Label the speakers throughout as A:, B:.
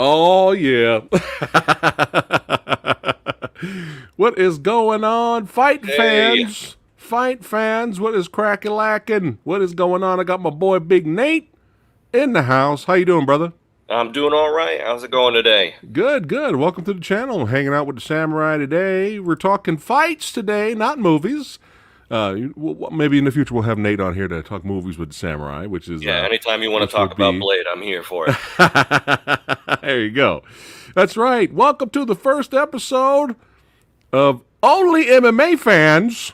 A: Oh, yeah. What is going on, fight
B: Hey,
A: fans? Fight fans, what is cracky-lacking? What is going on? I got my boy Big Nate in the house. How you doing, brother?
B: I'm doing all right. How's it going today?
A: Good, good. Welcome to the channel. Hanging out with the Samurai today. We're talking fights today, not movies. Maybe in the future we'll have Nate on here to talk movies with the Samurai,
B: Yeah, anytime you want to
A: which
B: talk
A: would
B: about
A: be
B: Blade, I'm here for it.
A: there you go. That's right. Welcome to the first episode of Only MMA Fans.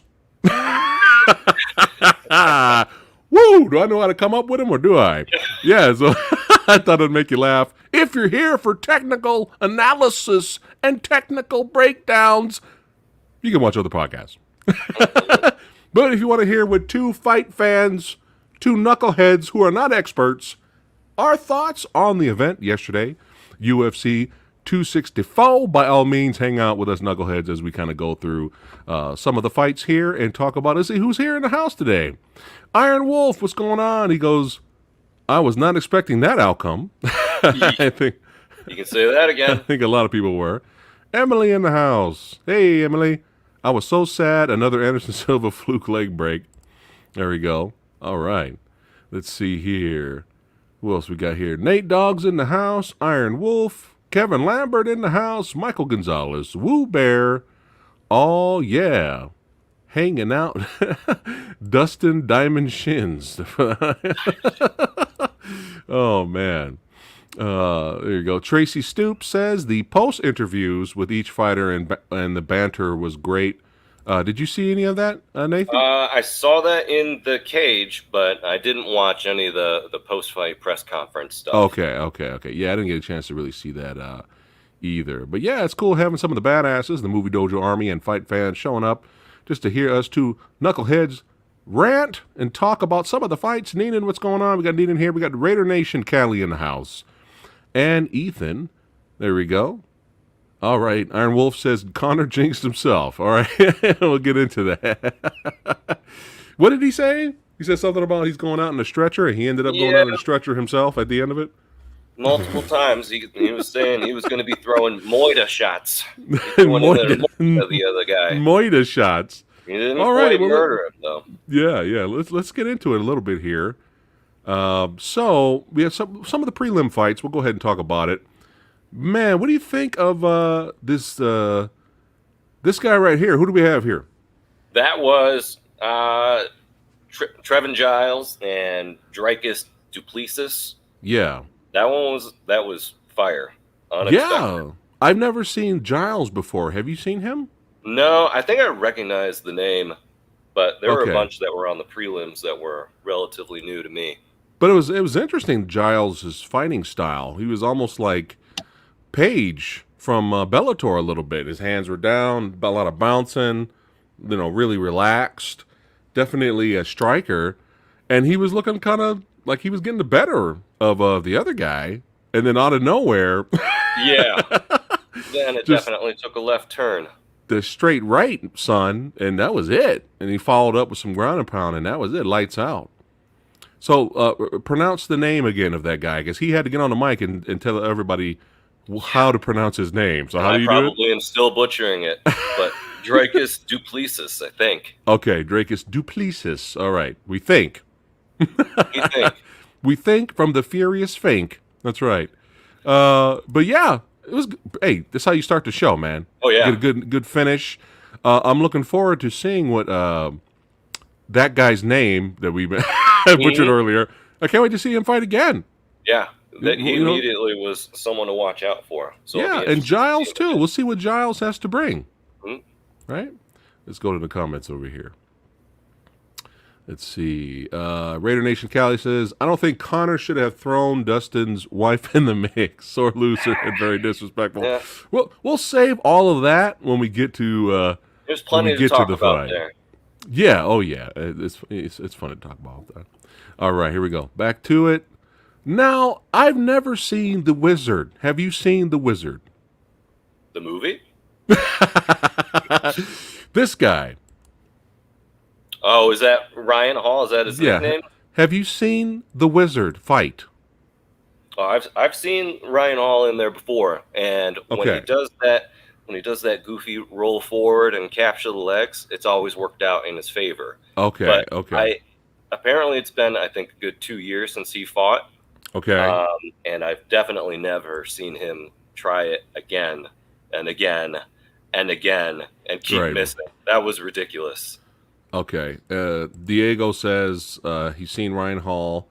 A: Woo! Do I know how to come up with them or do I? Yeah, so I thought it'd make you laugh. If you're here for technical analysis and technical breakdowns, you can watch other podcasts. But if you want to hear what two fight fans, two knuckleheads who are not experts, our thoughts on the event yesterday, UFC 264, by all means, hang out with us knuckleheads as we kind of go through some of the fights here and talk about it. See who's here in the house today. Iron Wolf, what's going on? He goes, I was not expecting that outcome. I think
B: You can say that
A: I
B: again.
A: think a lot of people were. Emily in the house. Hey, Emily. I was so sad. Another Anderson Silva fluke leg break. There we go. All right. Let's see here. Who else we got here? Nate Dogg's in the house. Iron Wolf. Kevin Lambert in the house. Michael Gonzalez. Woo Bear. Oh, yeah. Hanging out. Dustin Diamond Shins. Oh, man. There you go. Tracy Stoops says the post interviews with each fighter and the banter was great. Did you see any of that, Nathan?
B: I saw that in the cage, but I didn't watch any of the post-fight press conference stuff.
A: Okay. Yeah, I didn't get a chance to really see that either. But yeah, it's cool having some of the badasses, the Movie Dojo Army and fight fans showing up just to hear us two knuckleheads rant and talk about some of the fights. Neenan, what's going on? We got Neenan here. We got Raider Nation Callie in the house. And Ethan. There we go. All right. Iron Wolf says Connor jinxed himself. All right. We'll get into that. What did he say? He said something about he's going out in a stretcher, and he ended up going
B: Yeah,
A: out in a stretcher himself at the end of it.
B: multiple times he was saying he was going to be throwing Moida shots. He's going in there to
A: Moida,
B: Moida the other guy.
A: Moida shots.
B: He didn't
A: All right.
B: quite
A: Well,
B: murder him, though.
A: yeah. Let's get into it a little bit here. So we have some of the prelim fights. We'll go ahead and talk about it. Man, what do you think of this guy right here? Who do we have here?
B: That was Trevin Giles and Dricus Duplessis.
A: Yeah.
B: That was fire. Unexpected.
A: Yeah. I've never seen Giles before. Have you seen him?
B: No, I think I recognized the name, but there were
A: Okay.
B: a bunch that were on the prelims that were relatively new to me.
A: But it was interesting, Giles' fighting style. He was almost like Page from Bellator a little bit. His hands were down, a lot of bouncing, really relaxed. Definitely a striker. And he was looking kind of like he was getting the better of the other guy. And then out of nowhere,
B: Yeah. Then it
A: Just-
B: definitely took a left turn.
A: the straight right, son, and that was it. And he followed up with some ground and pound, and that was it. Lights out. So pronounce the name again of that guy, because he had to get on the mic and tell everybody how to pronounce his name. So how do
B: I
A: you do it?
B: probably am still butchering it, but Dricus Duplessis, I think.
A: Okay, Dracus Duplessis. All right, we think.
B: You think?
A: We think from TheFuriousFink. That's right. But yeah, it was. Hey, that's how you start the show, man.
B: Oh, yeah.
A: Get a good finish. I'm looking forward to seeing what that guy's name that we butchered earlier. I can't wait to see him fight again.
B: Yeah. That he
A: You know-
B: immediately was someone to watch out for. So it'll
A: Yeah,
B: be
A: and
B: interesting to
A: Giles
B: see him
A: too. We'll see what Giles has to bring.
B: Mhm.
A: Right? Let's go to the comments over here. Let's see. Raider Nation Cali says, I don't think Connor should have thrown Dustin's wife in the mix. Sore loser and very disrespectful.
B: Yeah.
A: We'll save all of that when we get to
B: There's plenty
A: we
B: to
A: get to
B: talk
A: the
B: about
A: fight.
B: there.
A: yeah, oh yeah. It's fun to talk about that. All right, here we go. Back to it. Now, I've never seen The Wizard. Have you seen The Wizard?
B: The movie?
A: This guy.
B: Oh, is that Ryan Hall? Is that his
A: Yeah.
B: nickname?
A: Have you seen The Wizard fight?
B: Oh, I've seen Ryan Hall in there before, and when he does that goofy roll forward and capture the legs, it's always worked out in his favor.
A: Okay,
B: But
A: okay.
B: Apparently it's been, I think, a good 2 years since he fought.
A: Okay.
B: And I've definitely never seen him try it again and again and again and keep missing. That was ridiculous.
A: Okay. Diego says he's seen Ryan Hall.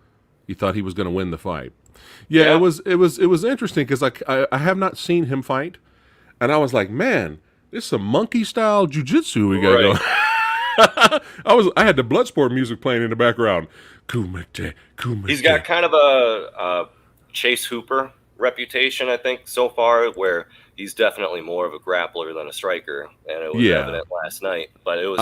A: He thought he was going to win the fight. Yeah, it was interesting because I have not seen him fight, and I was like, man, this is some monkey style jujitsu we got going. I had the Bloodsport music playing in the background. Kumite, kumite.
B: He's got kind of a Chase Hooper reputation, I think, so far, where he's definitely more of a grappler than a striker, and it was evident last night. But it was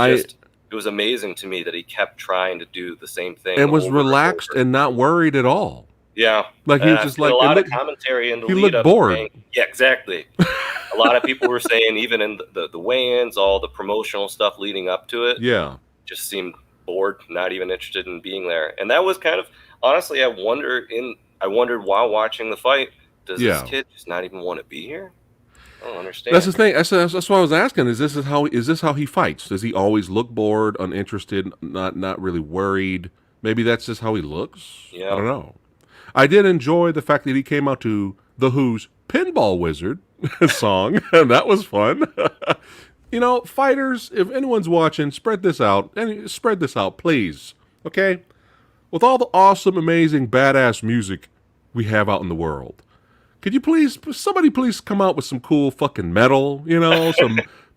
B: it was amazing to me that he kept trying to do the same thing
A: and was relaxed and not worried at all.
B: Yeah,
A: like he was just like
B: a lot of commentary in the
A: he
B: lead
A: looked
B: up.
A: Bored.
B: Yeah, exactly. A lot of people were saying, even in the weigh-ins, all the promotional stuff leading up to it, just seemed bored, not even interested in being there. And that was kind of, honestly, I wondered while watching the fight, does this kid just not even want to be here? I don't understand.
A: That's the thing. That's what I was asking. Is this how he fights? Does he always look bored, uninterested, not really worried? Maybe that's just how he looks.
B: Yeah.
A: I don't know. I did enjoy the fact that he came out to The Who's Pinball Wizard song, and that was fun. You know, fighters, if anyone's watching, spread this out, please. Okay? With all the awesome, amazing, badass music we have out in the world, could you somebody please come out with some cool fucking metal, you know,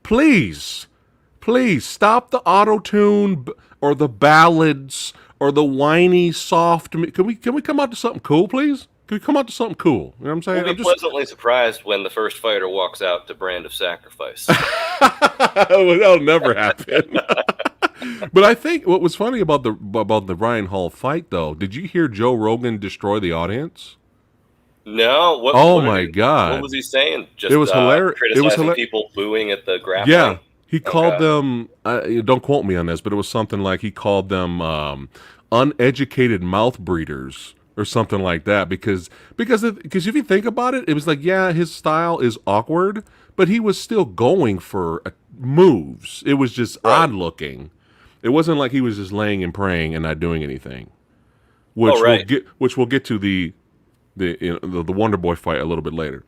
A: please stop the auto-tune or the ballads or the whiny, soft. Can we come out to something cool, please? Can we come out to something cool? You know what I'm saying?
B: We'll be pleasantly surprised when the first fighter walks out to Brand of Sacrifice.
A: That'll never happen. But I think what was funny about the Ryan Hall fight, though, did you hear Joe Rogan destroy the audience?
B: No.
A: My God!
B: What was he saying? Just
A: it was hilarious.
B: Criticizing people booing at the grappling.
A: Yeah, he called them. Don't quote me on this, but it was something like he called them uneducated mouth breeders or something like that. Because if you think about it, it was like, yeah, his style is awkward, but he was still going for moves. It was just odd looking. It wasn't like he was just laying and praying and not doing anything. Which we'll get to the Wonder Boy fight a little bit later.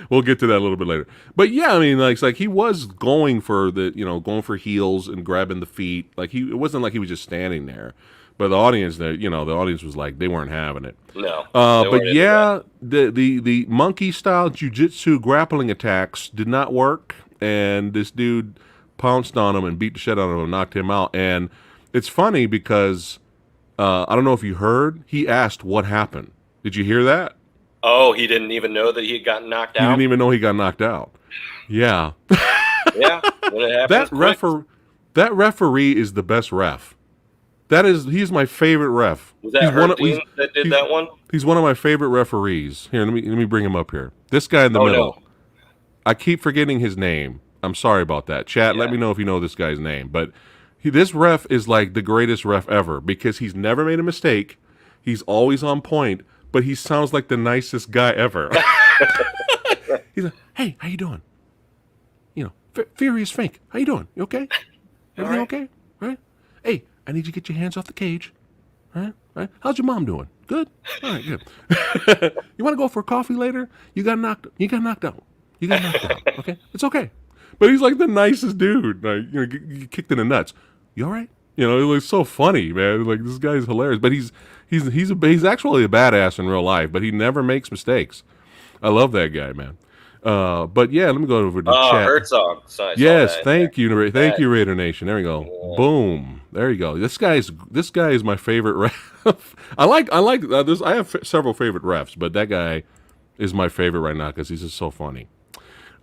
A: We'll get to that a little bit later. But yeah, I mean, it's like he was going for heels and grabbing the feet. Like it wasn't like he was just standing there. But the audience was like, they weren't having it.
B: No.
A: But yeah, the monkey style jiu-jitsu grappling attacks did not work, and this dude pounced on him and beat the shit out of him and knocked him out. And it's funny because I don't know if you heard, he asked what happened. Did you hear that?
B: Oh, he didn't even know that he had gotten knocked out?
A: He didn't even know he got knocked out. Yeah.
B: Yeah, when it happens,
A: that referee is the best ref. He's my favorite ref.
B: Was that Dean that did that one?
A: He's one of my favorite referees. Here, let me bring him up here. This guy in the middle. No. I keep forgetting his name. I'm sorry about that. Chat, let me know if you know this guy's name. But this ref is like the greatest ref ever because he's never made a mistake. He's always on point, but he sounds like the nicest guy ever. He's like, "Hey, how you doing? You know, TheFuriousFink, how you doing? You okay? Everything okay? All right? Hey, I need you to get your hands off the cage. All right? How's your mom doing? Good? All right, good. You want to go for a coffee later? You got knocked out. You got knocked out. Okay? It's okay." But he's like the nicest dude. Like, you know, get kicked in the nuts. You all right? You know, it looks so funny, man. Like, this guy's hilarious. But he's actually a badass in real life, but he never makes mistakes. I love that guy, man. But yeah, let me go over to chat.
B: Herzog.
A: Yes, thank you, Raider Nation. There we go. Yeah. Boom. There you go. This guy is my favorite ref. I like this. I have several favorite refs, but that guy is my favorite right now because he's just so funny.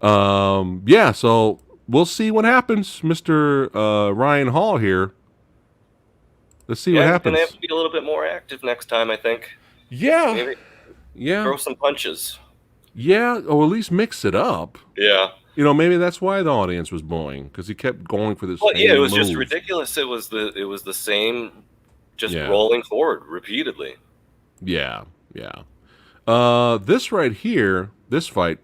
A: Yeah. So we'll see what happens, Mr. Ryan Hall here. Let's see what happens.
B: He's gonna have to be a little bit more active next time, I think.
A: Yeah.
B: Maybe throw some punches.
A: Yeah, or at least mix it up.
B: Yeah.
A: You know, maybe that's why the audience was booing because he kept going for this.
B: Well, yeah, it was just ridiculous. It was the same, just rolling forward repeatedly.
A: Yeah, yeah. This right here, this fight,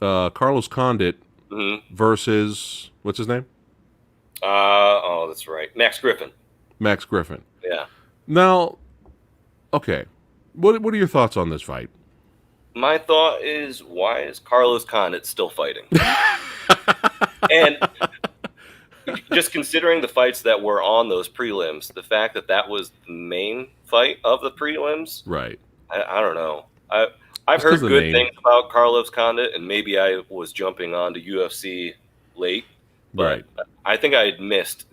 A: Carlos Condit versus, what's his name?
B: Oh, that's right. Max Griffin.
A: Max Griffin.
B: Yeah.
A: Now, okay. What are your thoughts on this fight?
B: My thought is, why is Carlos Condit still fighting? And just considering the fights that were on those prelims, the fact that that was the main fight of the prelims,
A: right?
B: I don't know. I've heard good things about Carlos Condit, and maybe I was jumping onto UFC late, but I think I had missed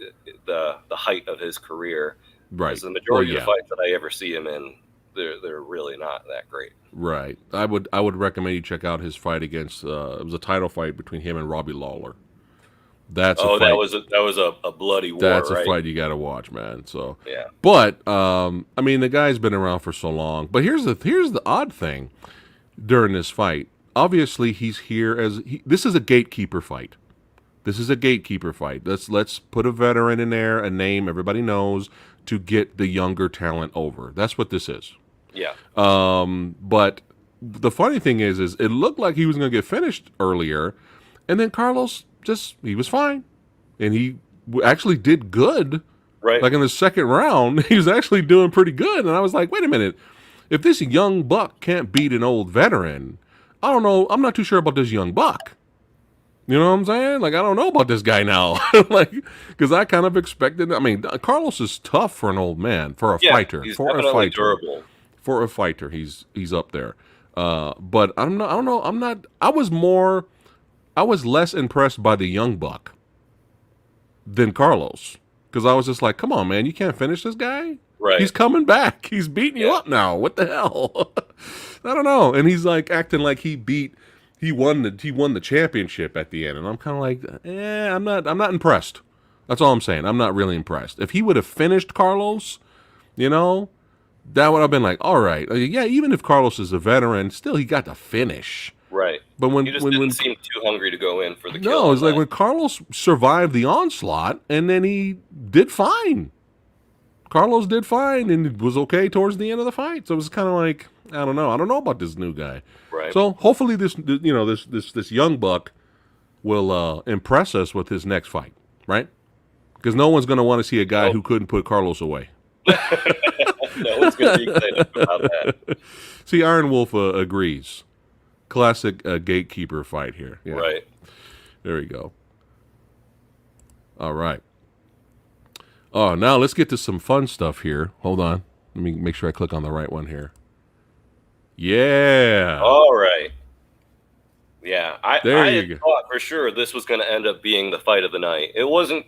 B: the height of his career.
A: Right.
B: Because the majority of the fights that I ever see him in, they're really not that great.
A: Right. I would recommend you check out his fight against. It was a title fight between him and Robbie Lawler. That's a fight.
B: that was a bloody war.
A: That's a fight you got to watch, man. So
B: yeah.
A: But I mean, the guy's been around for so long. But here's the odd thing during this fight. Obviously, he's here this is a gatekeeper fight. This is a gatekeeper fight. Let's put a veteran in there, a name everybody knows, to get the younger talent over. That's what this is.
B: Yeah.
A: But the funny thing is it looked like he was going to get finished earlier, and then Carlos he was fine, and he actually did good.
B: Right.
A: Like in the second round, he was actually doing pretty good, and I was like, wait a minute, if this young buck can't beat an old veteran, I don't know. I'm not too sure about this young buck. You know what I'm saying? Like, I don't know about this guy now. Like, because I kind of expected. I mean, Carlos is tough for an old man, for a fighter.
B: He's
A: for
B: definitely
A: a fighter.
B: durable.
A: For a fighter, he's up there. But I don't know. I was less impressed by the young buck than Carlos, because I was just like, come on, man, you can't finish this guy.
B: Right.
A: He's coming back. He's beating you up now. What the hell? I don't know. And he's like acting like he won the championship at the end, and I'm kind of like, I'm not impressed. That's all I'm saying. I'm not really impressed. If he would have finished Carlos, that would have been like, all right, yeah. Even if Carlos is a veteran, still he got to finish.
B: Right.
A: But when
B: he just didn't seem too hungry to go in for the kill.
A: No, it's like when Carlos survived the onslaught, and then he did fine. Carlos did fine and was okay towards the end of the fight. So it was kind of like, I don't know about this new guy.
B: Right.
A: So hopefully this young buck will impress us with his next fight, right? Because no one's going to want to see a guy who couldn't put Carlos away.
B: No one's going to be excited about that.
A: See, Iron Wolf agrees. Classic gatekeeper fight here. Yeah.
B: Right.
A: There we go. All right. Oh, now let's get to some fun stuff here. Hold on. Let me make sure I click on the right one here. Yeah.
B: All right. Yeah. I
A: go.
B: thought for sure this was going to end up being the fight of the night. It wasn't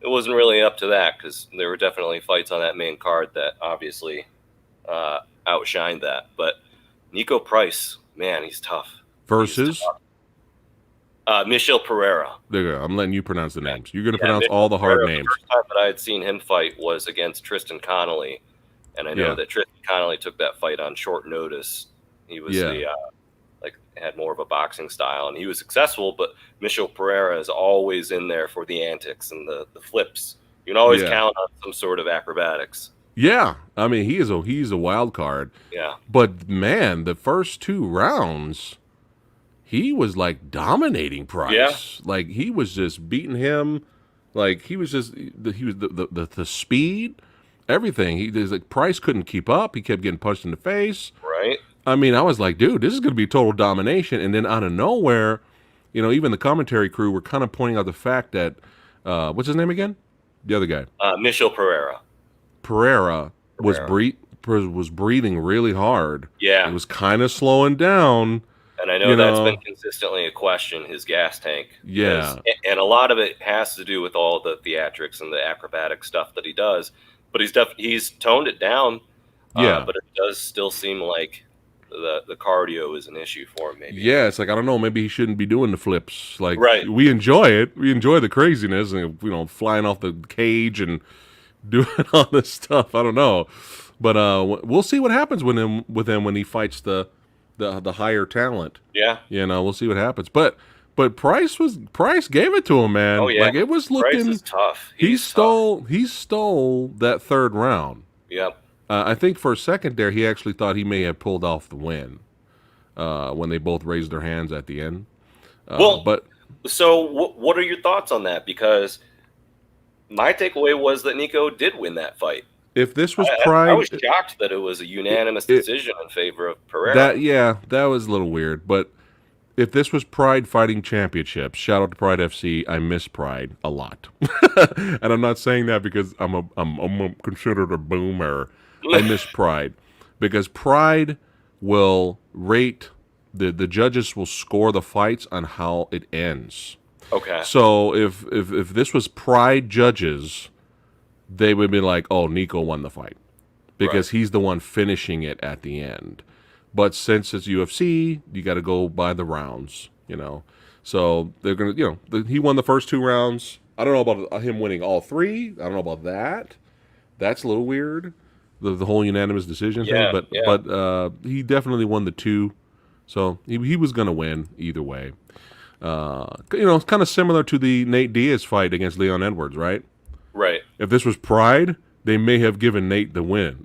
B: really up to that, because there were definitely fights on that main card that obviously outshined that. But Nico Price, man, he's tough.
A: Versus?
B: Michel Pereira.
A: There you go. I'm letting you pronounce the names. You're going to pronounce all the hard names.
B: The first time that I had seen him fight was against Tristan Connolly, and I know that Tristan Connolly took that fight on short notice. He was had more of a boxing style, and he was successful, but Michel Pereira is always in there for the antics and the flips. You can always count on some sort of acrobatics. Yeah,
A: I mean, he's a wild card.
B: Yeah.
A: But, man, the first 2 rounds, he was, like, dominating Price.
B: Yeah.
A: Like, he was just beating him. Like, he was the speed, everything. Price couldn't keep up. He kept getting punched in the face.
B: Right.
A: I mean, I was like, dude, this is going to be total domination. And then out of nowhere, even the commentary crew were kind of pointing out the fact that, what's his name again? The other guy.
B: Michel Pereira.
A: Pereira was breathing really hard.
B: Yeah.
A: It was kind of slowing down.
B: And I know that's been consistently a question, his gas tank.
A: Yeah.
B: And a lot of it has to do with all the theatrics and the acrobatic stuff that he does. But he's toned it down.
A: Yeah.
B: But it does still seem like the cardio is an issue for him, maybe.
A: Yeah, it's like, I don't know, maybe he shouldn't be doing the flips. Like,
B: right.
A: We enjoy it. We enjoy the craziness and, flying off the cage and doing all this stuff. I don't know. But we'll see what happens with him when he fights the higher talent.
B: Yeah.
A: We'll see what happens. But Price gave it to him, man.
B: Oh, yeah.
A: Like, it was looking.
B: Price is tough.
A: He stole that third round.
B: Yep.
A: I think for a second there, he actually thought he may have pulled off the win when they both raised their hands at the end.
B: So what are your thoughts on that? Because my takeaway was that Nico did win that fight.
A: If this was Pride,
B: I was shocked that it was a unanimous decision in favor of Pereira.
A: That was a little weird. But if this was Pride Fighting Championships, shout out to Pride FC. I miss Pride a lot, and I'm not saying that because I'm considered a boomer. I miss Pride because Pride will rate the judges will score the fights on how it ends.
B: Okay.
A: So if this was Pride judges, they would be like, "Oh, Nico won the fight," because he's the one finishing it at the end. But since it's UFC, you got to go by the rounds, So they're gonna, he won the first 2 rounds. I don't know about him winning all 3. I don't know about that. That's a little weird, the whole unanimous decision thing. But he definitely won the 2, so he was gonna win either way. It's kind of similar to the Nate Diaz fight against Leon Edwards, right?
B: Right.
A: If this was Pride, they may have given Nate the win.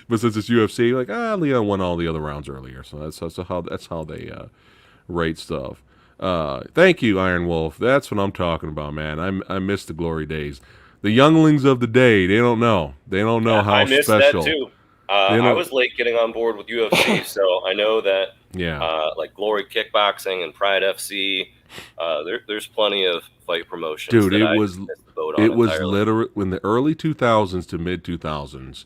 A: But since it's UFC, Leon won all the other rounds earlier, so that's how they rate stuff. Thank you, Iron Wolf. That's what I'm talking about, man. I miss the glory days. The younglings of the day, they don't know. They don't know how
B: I missed
A: special.
B: That too. I was late getting on board with UFC, so I know that. Like Glory Kickboxing and Pride FC. There's plenty of fight promotions.
A: Dude, it was literally in the early 2000s to mid 2000s.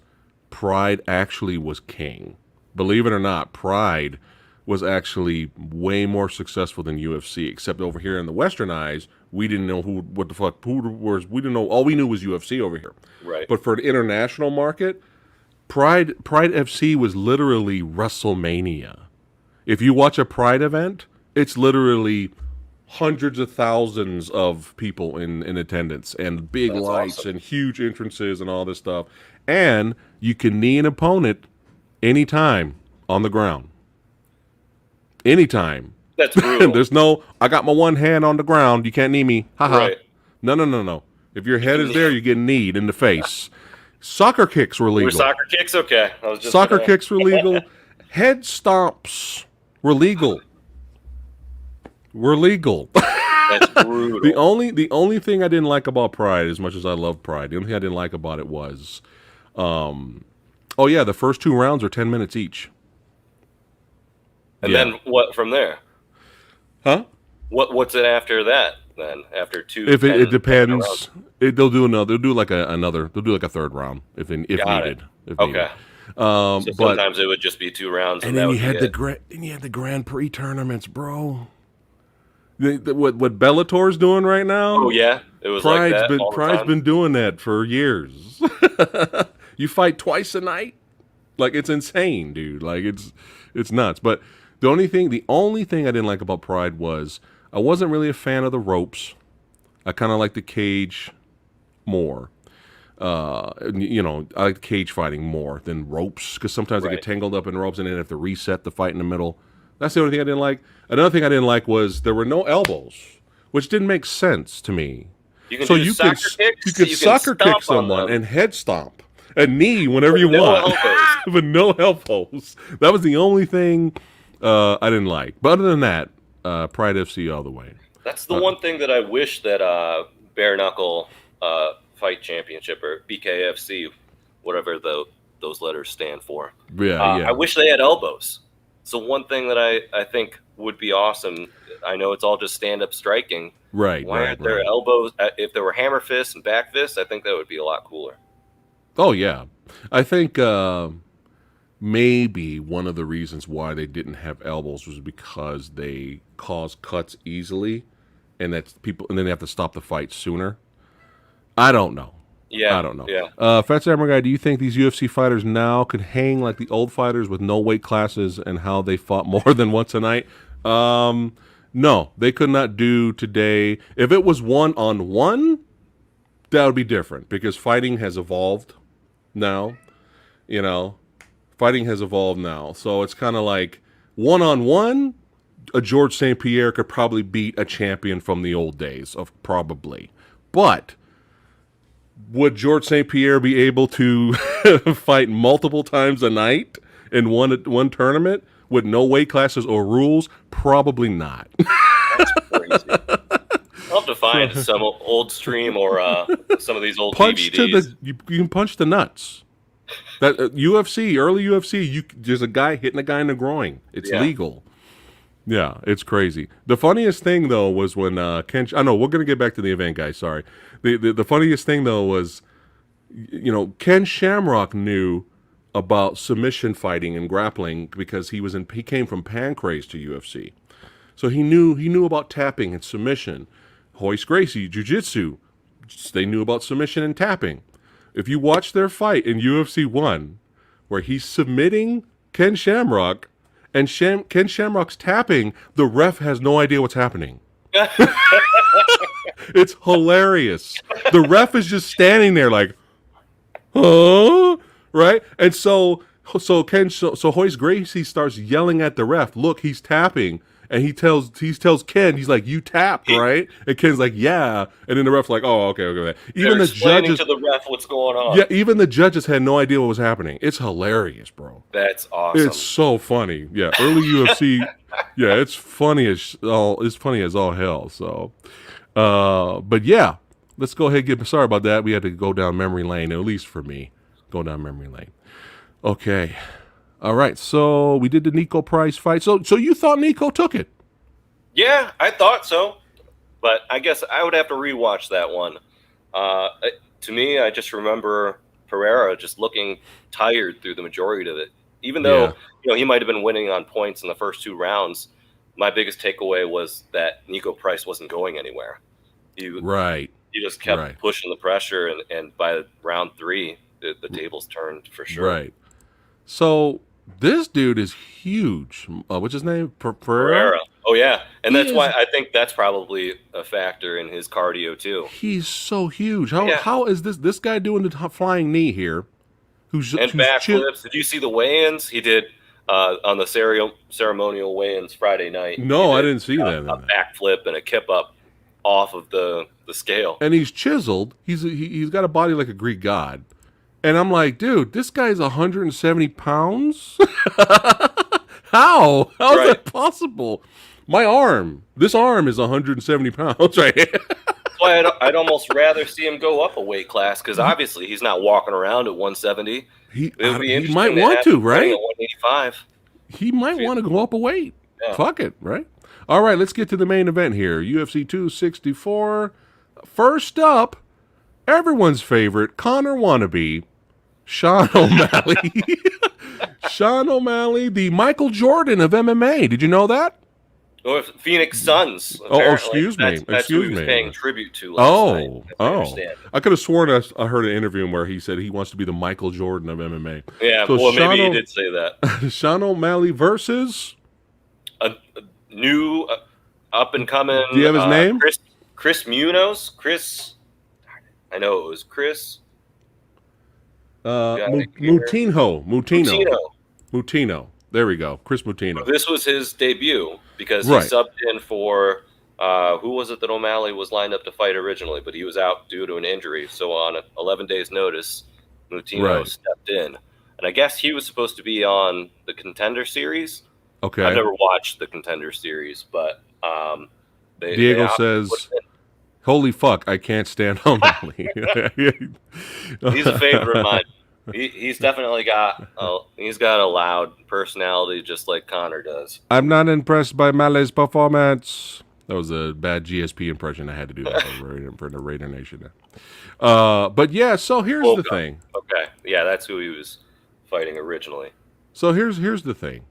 A: Pride actually was king. Believe it or not, Pride was actually way more successful than UFC, except over here in the Western eyes, we didn't know we didn't know, all we knew was UFC over here.
B: Right.
A: But for the international market, Pride FC was literally WrestleMania. If you watch a Pride event, it's literally hundreds of thousands of people in attendance and big lights and huge entrances and all this stuff. And you can knee an opponent anytime on the ground. Anytime.
B: That's brutal.
A: There's no, I got my one hand on the ground, you can't knee me. Haha.
B: Right.
A: No. If your head is there, you get kneed in the face. Soccer kicks were legal.
B: Soccer kicks, okay.
A: Soccer kicks were legal. Head stomps were legal.
B: That's brutal.
A: The only thing I didn't like about Pride, as much as I love Pride, the only thing I didn't like about it was, the first 2 rounds are 10 minutes each.
B: And then what from there?
A: Huh?
B: What's it after that? Then after 2,
A: if it depends, they'll do another. They'll do like a third round if needed.
B: Okay. So sometimes it would just be 2 rounds,
A: and then you had the Grand Prix tournaments, bro. What Bellator's doing right now?
B: Oh yeah, it was
A: Pride's been doing that for years. You fight twice a night, it's insane, dude. It's nuts. But the only thing I didn't like about Pride was I wasn't really a fan of the ropes. I kind of like the cage more. I like cage fighting more than ropes because sometimes I get tangled up in ropes and then have to reset the fight in the middle. That's the only thing I didn't like. Another thing I didn't like was there were no elbows, which didn't make sense to me.
B: You can
A: soccer kick someone and head stomp and knee whenever you want, but no elbows. That was the only thing I didn't like. But other than that, Pride FC all the way.
B: That's the one thing that I wish that Bare Knuckle Fight Championship or BKFC, whatever those letters stand for. I wish they had elbows. So one thing that I think would be awesome, I know it's all just stand-up striking.
A: Right.
B: Why aren't there elbows? If there were hammer fists and back fists, I think that would be a lot cooler.
A: Oh, yeah. I think maybe one of the reasons why they didn't have elbows was because they cause cuts easily, and then they have to stop the fight sooner. I don't know.
B: Yeah,
A: I don't know.
B: Yeah.
A: PhatSamuraiGuy, do you think these UFC fighters now could hang like the old fighters with no weight classes and how they fought more than once a night? No, they could not do today. If it was 1-on-1, that would be different because fighting has evolved now. Fighting has evolved now. So it's kind of like 1-on-1, a George St. Pierre could probably beat a champion from the old days of probably. But Would George St. Pierre be able to fight multiple times a night in one tournament with no weight classes or rules? Probably not.
B: That's crazy. I'll have to find some old stream or some of these old DVDs.
A: You can punch the nuts. That UFC, early UFC, there's a guy hitting a guy in the groin. It's legal. Yeah, it's crazy. The funniest thing though was when Ken. I know we're gonna get back to the event, guys. Sorry. The funniest thing though was, Ken Shamrock knew about submission fighting and grappling because he came from Pancrase to UFC, so he knew about tapping and submission. Royce Gracie, jiu-jitsu, they knew about submission and tapping. If you watch their fight in UFC 1, where he's submitting Ken Shamrock and Ken Shamrock's tapping, the ref has no idea what's happening. It's hilarious. The ref is just standing there like, huh? Right? And so Royce Gracie starts yelling at the ref, look, he's tapping. And he tells Ken, he's like, you tapped, right? And Ken's like, yeah. And then the ref's like, oh, okay. Even the judges
B: to the ref what's going on.
A: Yeah, even the judges had no idea what was happening. It's hilarious, bro.
B: That's awesome.
A: It's so funny. Yeah, early UFC. Yeah, it's funny as all hell. So, but yeah, let's go ahead and sorry about that. We had to go down memory lane, at least for me, go down memory lane. Okay. All right, so we did the Nico Price fight. So you thought Nico took it?
B: Yeah, I thought so, but I guess I would have to rewatch that one. To me, I just remember Pereira just looking tired through the majority of it. Even though he might have been winning on points in the first 2 rounds, my biggest takeaway was that Nico Price wasn't going anywhere. He just kept pushing the pressure, and by round 3, the tables turned for sure.
A: Right. So this dude is huge. What's his name? Pereira?
B: Oh, yeah. And that's why I think that's probably a factor in his cardio, too.
A: He's so huge. How is this guy doing the flying knee here? Who's
B: backflips. Did you see the weigh-ins? He did on the ceremonial weigh-ins Friday night.
A: No, I didn't see that.
B: A backflip and a kip up off of the scale.
A: And he's chiseled. He's got a body like a Greek god. And I'm like, dude, this guy's 170 pounds? How? How is that possible? This arm is 170 pounds right here.
B: That's why I'd almost rather see him go up a weight class, because obviously he's not walking around at 170.
A: He might want to, right?
B: At 185.
A: He might want to go up a weight. Yeah. Fuck it, right? All right, let's get to the main event here. UFC 264. First up, everyone's favorite, Conor wannabe, Sean O'Malley. Sean O'Malley, the Michael Jordan of MMA. Did you know that?
B: Or Phoenix Suns.
A: Oh, excuse me.
B: That's who he was paying tribute to
A: last night. I could have sworn I heard an interview where he said he wants to be the Michael Jordan of MMA.
B: Yeah, so well, maybe he did say that.
A: Sean O'Malley versus
B: a new up and coming.
A: Do you have his name?
B: Chris Munoz. I know it was Chris.
A: Moutinho. There we go. Chris Moutinho.
B: This was his debut because he subbed in for who was it that O'Malley was lined up to fight originally, but he was out due to an injury. So on 11 days' notice, Moutinho stepped in. And I guess he was supposed to be on the Contender Series.
A: Okay.
B: I've never watched the Contender Series, but
A: Diego says, holy fuck, I can't stand O'Malley.
B: He's a favorite of mine. He's definitely got a loud personality just like Conor does.
A: I'm not impressed by Malley's performance. That was a bad GSP impression. I had to do that for the Raider Nation. But yeah, so here's the thing.
B: Okay. Yeah, that's who he was fighting originally.
A: So here's the thing.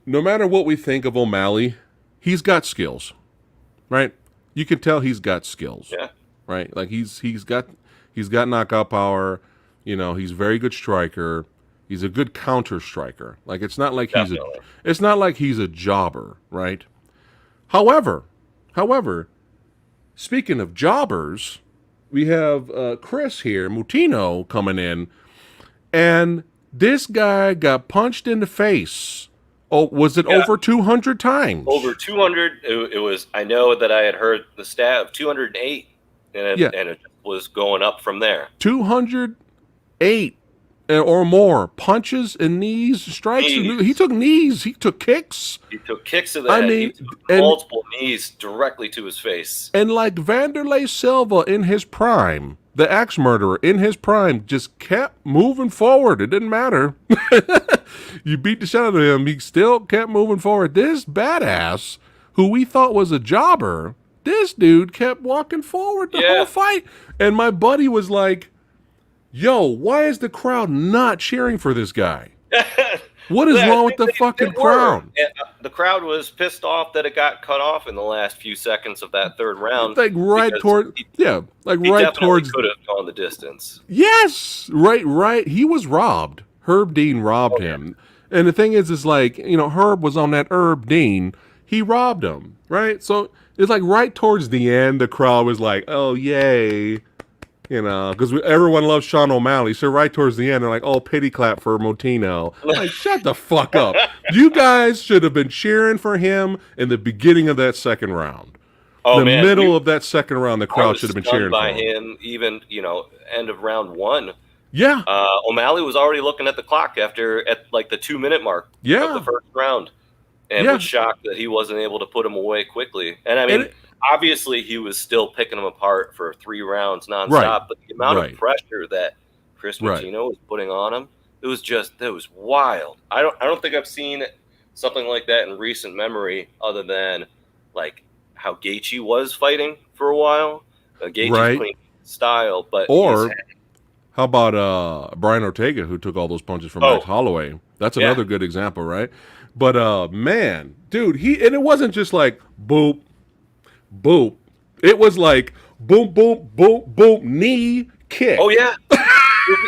A: No matter what we think of O'Malley, he's got skills. Right? You can tell he's got skills.
B: Yeah.
A: Right? Like he's got knockout power. He's a very good striker. He's a good counter striker. Like it's not like he's a jobber, right? However, speaking of jobbers, we have Chris here, Moutinho, coming in, and this guy got punched in the face. Oh, was it over 200 times?
B: Over 200. It was. I know that I had heard the stat of 208. and it was going up from there.
A: 208 or more punches and knees, strikes. He took knees. He took kicks.
B: He took kicks to the head. He took multiple knees directly to his face.
A: And like Vanderlei Silva in his prime, the axe murderer in his prime, just kept moving forward. It didn't matter. You beat the shit out of him. He still kept moving forward. This badass, who we thought was a jobber, this dude kept walking forward the whole fight. And my buddy was like, yo, why is the crowd not cheering for this guy? What is wrong with the fucking crowd?
B: The crowd was pissed off that it got cut off in the last few seconds of that third round.
A: Like right towards, he right towards.
B: Could have gone the distance.
A: Yes, right. He was robbed. Herb Dean robbed him. And the thing is like, Herb was on that Herb Dean. He robbed him, right? So it's like right towards the end, the crowd was like, oh, yay. Because everyone loves Sean O'Malley. So right towards the end, they're like, oh, pity clap for Moutinho. Like, shut the fuck up. You guys should have been cheering for him in the beginning of that second round. Middle of that second round, the crowd should have been cheering for him.
B: Even, end of round one.
A: Yeah.
B: O'Malley was already looking at the clock at like the 2-minute mark of the first round. And was shocked that he wasn't able to put him away quickly. And I mean, obviously he was still picking him apart for 3 rounds nonstop, but the amount of pressure that Chris Moutinho was putting on him, it was wild. I don't think I've seen something like that in recent memory, other than like how Gaethje was fighting for a while. Gaethje's clean style, but
A: how about Brian Ortega, who took all those punches from Max Holloway? That's another good example, right? But man, dude, and it wasn't just like boop, boop. It was like boom, boom, boom, boom, knee, kick.
B: Oh yeah.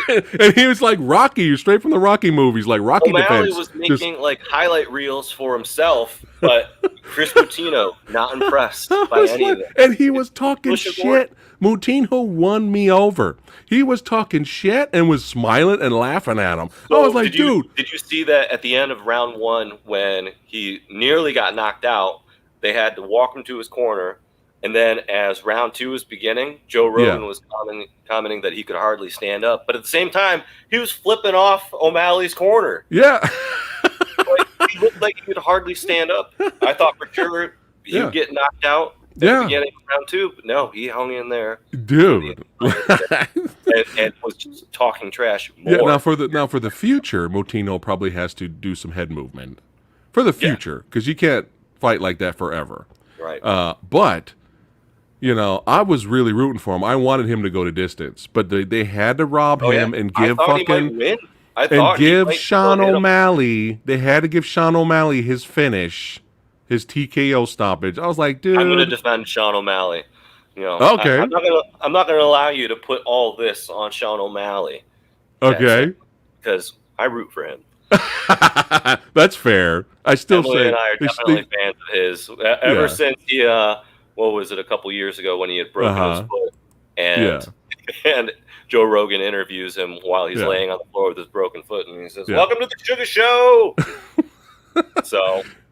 A: And he was like Rocky, straight from the Rocky movies, like Rocky
B: O'Malley
A: defense.
B: was making like highlight reels for himself, but Chris Moutinho not impressed by any of it.
A: And he was talking shit. Moutinho won me over. He was talking shit and was smiling and laughing at him. So I was like, dude.
B: Did you see that at the end of round one when he nearly got knocked out? They had to walk him to his corner. And then as round two was beginning, Joe Rogan was commenting that he could hardly stand up. But at the same time, he was flipping off O'Malley's corner.
A: Yeah.
B: He looked like he could hardly stand up. I thought for sure he would get knocked out at the beginning of round two. But no, he hung in there.
A: Dude.
B: and was just talking trash more.
A: Yeah, now for the future, Moutinho probably has to do some head movement. For the future, because you can't fight like that forever.
B: Right.
A: But... I was really rooting for him. I wanted him to go to distance, but they had to rob him and give Sean O'Malley. They had to give Sean O'Malley his finish, his TKO stoppage. I was like, dude,
B: I'm going to defend Sean O'Malley.
A: Okay.
B: I'm not going to allow you to put all this on Sean O'Malley.
A: Okay.
B: Because I root for him.
A: That's fair. I still
B: Emily
A: say
B: and I are definitely fans of his. Ever since he. What was it, a couple years ago when he had broken his foot? And Joe Rogan interviews him while he's laying on the floor with his broken foot, and he says, welcome to the Sugar Show!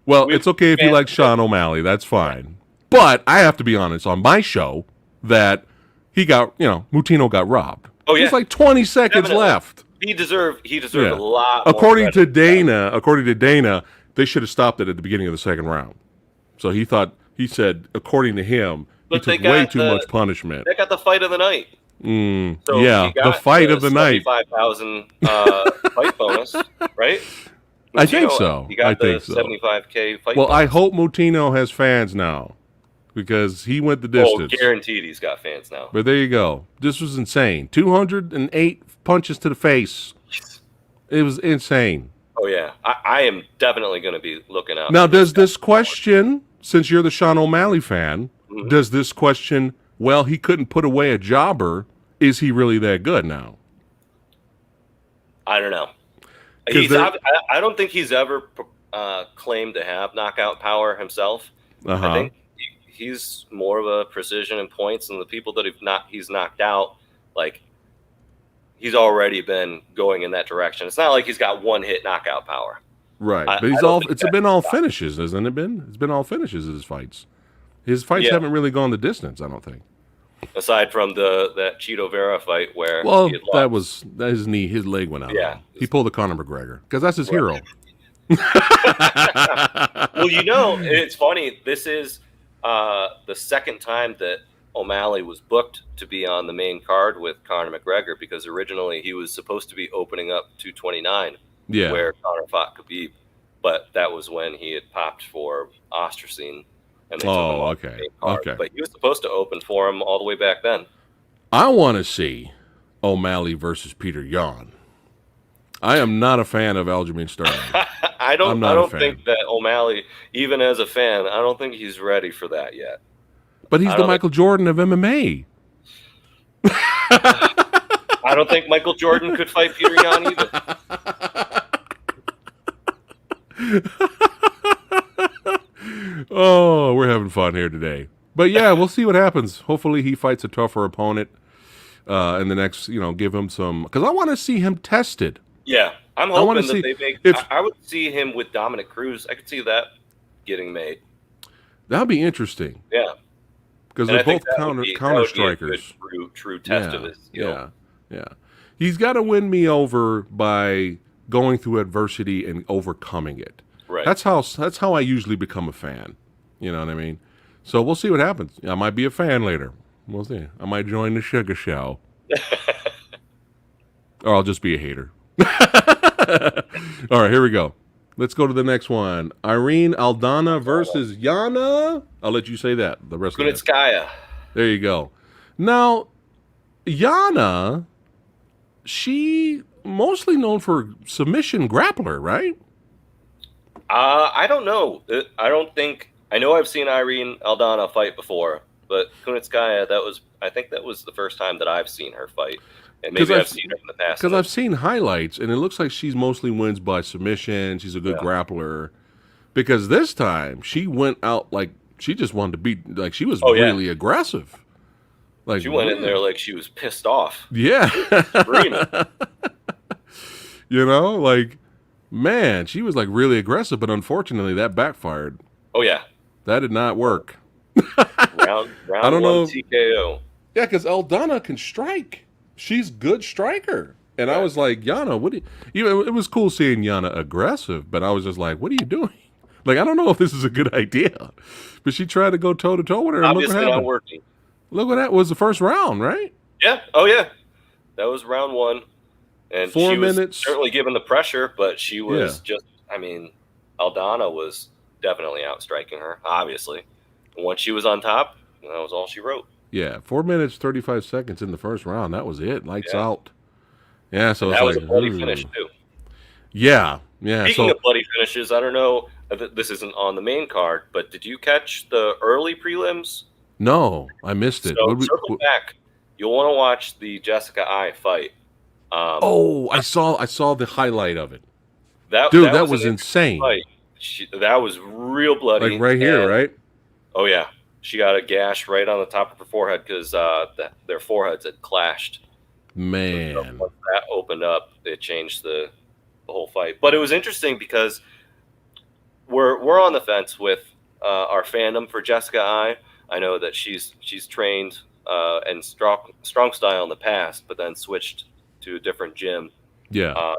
A: Well, it's okay if you like Sean O'Malley. That's fine. But I have to be honest, on my show, that he got, Moutinho got robbed.
B: Oh, yeah.
A: There's like 20 seconds left.
B: He deserved a lot more
A: According to Dana, they should have stopped it at the beginning of the second round. So he said, according to him, he took way too much punishment.
B: They got the fight of the night.
A: So the fight of the night.
B: $75,000 fight bonus, right? Moutinho,
A: I think so.
B: He got the $75K fight bonus.
A: I hope Moutinho has fans now, because he went the distance.
B: Oh, guaranteed he's got fans now.
A: But there you go. This was insane. 208 punches to the face. It was insane.
B: Oh, yeah. I am definitely going to be looking out.
A: Now, does this question... Since you're the Sean O'Malley fan, does this question, well, he couldn't put away a jobber, is he really that good now?
B: I don't know. I don't think he's ever claimed to have knockout power himself. I think he's more of a precision and points, and the people that he's knocked out, like, he's already been going in that direction. It's not like he's got one-hit knockout power.
A: Right, but it's been all finishes, hasn't it been? It's been all finishes, his fights. His fights haven't really gone the distance, I don't think.
B: aside from that Cheeto Vera fight where
A: well,
B: he had
A: lost. His leg went out.
B: Yeah,
A: he pulled the Conor McGregor because that's his hero.
B: Well, it's funny. This is the second time that O'Malley was booked to be on the main card with Conor McGregor, because originally he was supposed to be opening up 229, where Conor fought Khabib, but that was when he had popped for Ostracine, and they took him off the main card. But he was supposed to open for him all the way back then.
A: I want to see O'Malley versus Peter Yan. I am not a fan of Aljamain Sterling.
B: I don't think that O'Malley, even as a fan, I don't think he's ready for that yet.
A: But he's the Michael Jordan of MMA.
B: I don't think Michael Jordan could fight Peter Yan either.
A: Oh, we're having fun here today. But yeah, we'll see what happens. Hopefully he fights a tougher opponent in the next, give him some... Because I want to see him tested.
B: Yeah, I'm hoping that they make... I would see him with Dominic Cruz. I could see that getting made.
A: That would be interesting.
B: Yeah.
A: Because they're both counter strikers.
B: True test of his skill.
A: Yeah. He's got to win me over by going through adversity and overcoming it.
B: Right.
A: That's how I usually become a fan. You know what I mean? So we'll see what happens. I might be a fan later. We'll see. I might join the Sugar Show. Or I'll just be a hater. All right, here we go. Let's go to the next one. Irene Aldana versus Yana. I'll let you say that. The rest of
B: Kunitskaya.
A: There you go. Now, Yana, she mostly known for submission grappler, right?
B: I don't know. I know I've seen Irene Aldana fight before, but Kunitskaya, I think that was the first time that I've seen her fight. And maybe I've seen her in the past.
A: Because I've seen highlights, and it looks like she's mostly wins by submission. She's a good grappler. Because this time, she went out like she just wanted to beat, like she was really aggressive. Like
B: she went in there like she was pissed off.
A: Yeah.
B: Screaming.
A: Like, man, she was like really aggressive, but unfortunately that backfired.
B: Oh, yeah.
A: That did not work.
B: round I don't know. TKO.
A: Yeah, because Aldana can strike. She's good striker. And I was like, Yana, what do you... It was cool seeing Yana aggressive, but I was just like, what are you doing? Like, I don't know if this is a good idea. But she tried to go toe-to-toe with her.
B: Obviously not working.
A: Look what that was the first round, right?
B: Yeah. Oh, yeah. That was round one. And
A: 4
B: she
A: minutes.
B: was certainly given the pressure, but she was Aldana was definitely outstriking her, obviously. And once she was on top, that was all she wrote.
A: Yeah, 4 minutes, 35 seconds in the first round. That was it. Lights out. Yeah, so
B: that was a bloody finish, too.
A: Yeah.
B: Speaking of bloody finishes, I don't know, this isn't on the main card, but did you catch the early prelims?
A: No, I missed it.
B: So circle back. You'll want to watch the Jessica Ai fight.
A: I saw the highlight of it. That was insane.
B: That was real bloody.
A: Like right here, right?
B: Oh, yeah. She got a gash right on the top of her forehead because their foreheads had clashed.
A: Man.
B: So once that opened up, it changed the whole fight. But it was interesting because we're on the fence with our fandom for Jessica Ai. I know that she's trained and strong style in the past, but then switched to a different gym.
A: Yeah.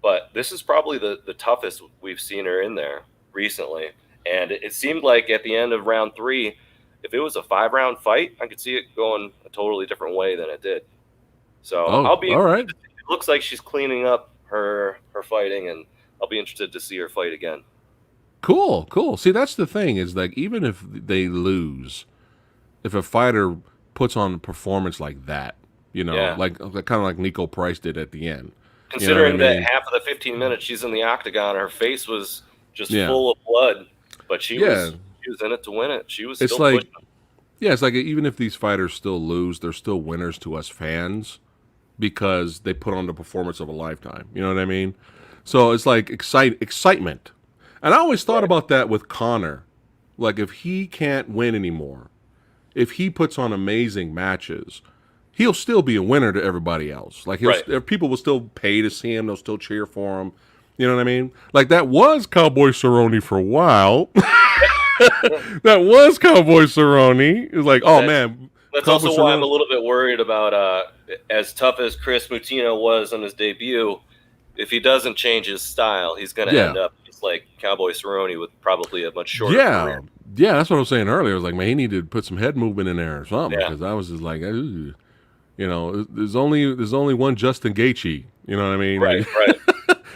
B: But this is probably the toughest we've seen her in there recently. And it seemed like at the end of round 3, if it was a 5-round fight, I could see it going a totally different way than it did. So I'll be
A: all right.
B: It looks like she's cleaning up her fighting, and I'll be interested to see her fight again.
A: Cool. See, that's the thing is like even if they lose, if a fighter puts on a performance like that, like kind of like Nico Price did at the end.
B: Considering that half of the 15 minutes she's in the octagon, her face was just full of blood. But she was in it to win it. She was still pushing.
A: Yeah, it's like even if these fighters still lose, they're still winners to us fans because they put on the performance of a lifetime. You know what I mean? So it's like excitement. And I always thought about that with Conor. Like if he can't win anymore, if he puts on amazing matches, he'll still be a winner to everybody else. Like people will still pay to see him. They'll still cheer for him. You know what I mean? Like that was Cowboy Cerrone for a while. That was Cowboy Cerrone. It was like, man,
B: That's also why I'm a little bit worried about as tough as Chris Moutinho was on his debut. If he doesn't change his style, he's going to end up just like Cowboy Cerrone with probably a much shorter career.
A: Yeah, that's what I was saying earlier. I was like, man, he needed to put some head movement in there or something, because I was just like, you know, there's only one Justin Gaethje. You know what I mean?
B: Right.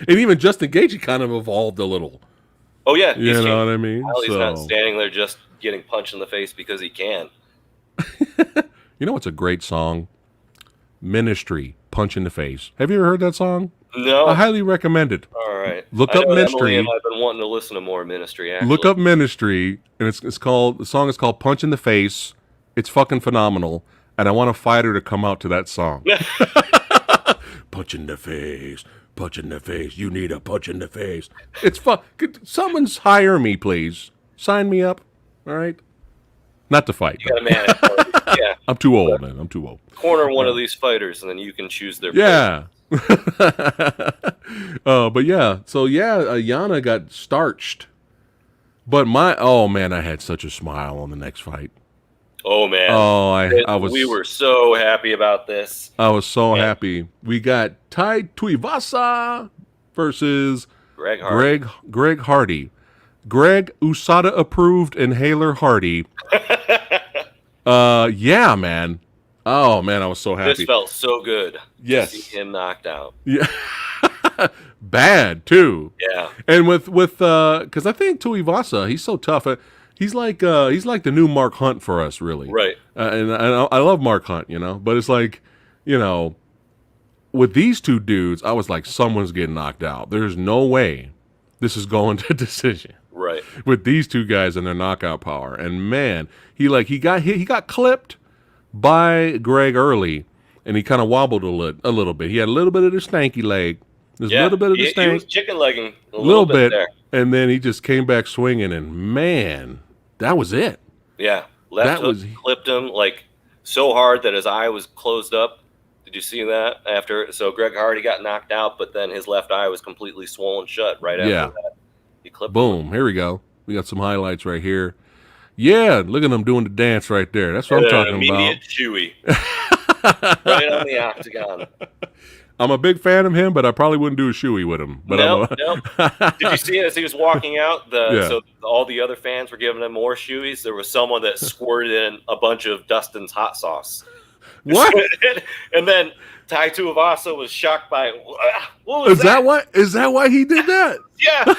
A: And even Justin Gaethje kind of evolved a little.
B: Oh yeah,
A: you know what I mean?
B: He's not standing there just getting punched in the face because he can.
A: You know what's a great song? Ministry, Punch in the Face. Have you ever heard that song?
B: No.
A: I highly recommend it.
B: All right.
A: Look up Ministry.
B: I've been wanting to listen to more Ministry, actually.
A: Look up Ministry, and the song is called Punch in the Face. It's fucking phenomenal, and I want a fighter to come out to that song. Punch in the face. Punch in the face. You need a punch in the face. It's fun. Someone's hire me, please. Sign me up. All right. Not to fight.
B: You got a man at party. Yeah.
A: I'm too old, man. I'm too old.
B: Corner one of these fighters, and then you can choose their.
A: Yeah. But yeah. So yeah, Yana got starched. But I had such a smile on the next fight.
B: Oh man!
A: Oh, I was.
B: We were so happy about this.
A: I was so happy. We got Tuivasa versus Greg Hardy. Greg USADA approved inhaler Hardy. Yeah, man. Oh man, I was so happy.
B: This felt so good.
A: Yes.
B: To see him knocked out.
A: Yeah. Bad too.
B: Yeah.
A: And with because I think Tuivasa, he's so tough. He's like the new Mark Hunt for us, really.
B: Right.
A: And I love Mark Hunt, you know, but it's like, you know, with these two dudes, I was like, someone's getting knocked out. There's no way this is going to decision.
B: Right.
A: With these two guys and their knockout power. And man, he got clipped by Greg early, and he kind of wobbled a little bit. He had a little bit of the stanky leg. There's a little bit of the stank.
B: He was chicken legging a little bit there.
A: And then he just came back swinging, and man, that was it.
B: Yeah. Left hook clipped him like so hard that his eye was closed up. Did you see that after? So Greg Hardy got knocked out, but then his left eye was completely swollen shut right after that. He clipped him.
A: Here we go. We got some highlights right here. Yeah, look at him doing the dance right there. That's what I'm talking
B: immediate Chewy. Right on the octagon.
A: I'm a big fan of him, but I probably wouldn't do a shoey with him. But
B: no. Did you see as he was walking out? So all the other fans were giving him more shoeys. There was someone that squirted in a bunch of Dustin's hot sauce.
A: What?
B: And then Tai Tuivasa was shocked by what was that?
A: Is that why he did that?
B: Yeah. So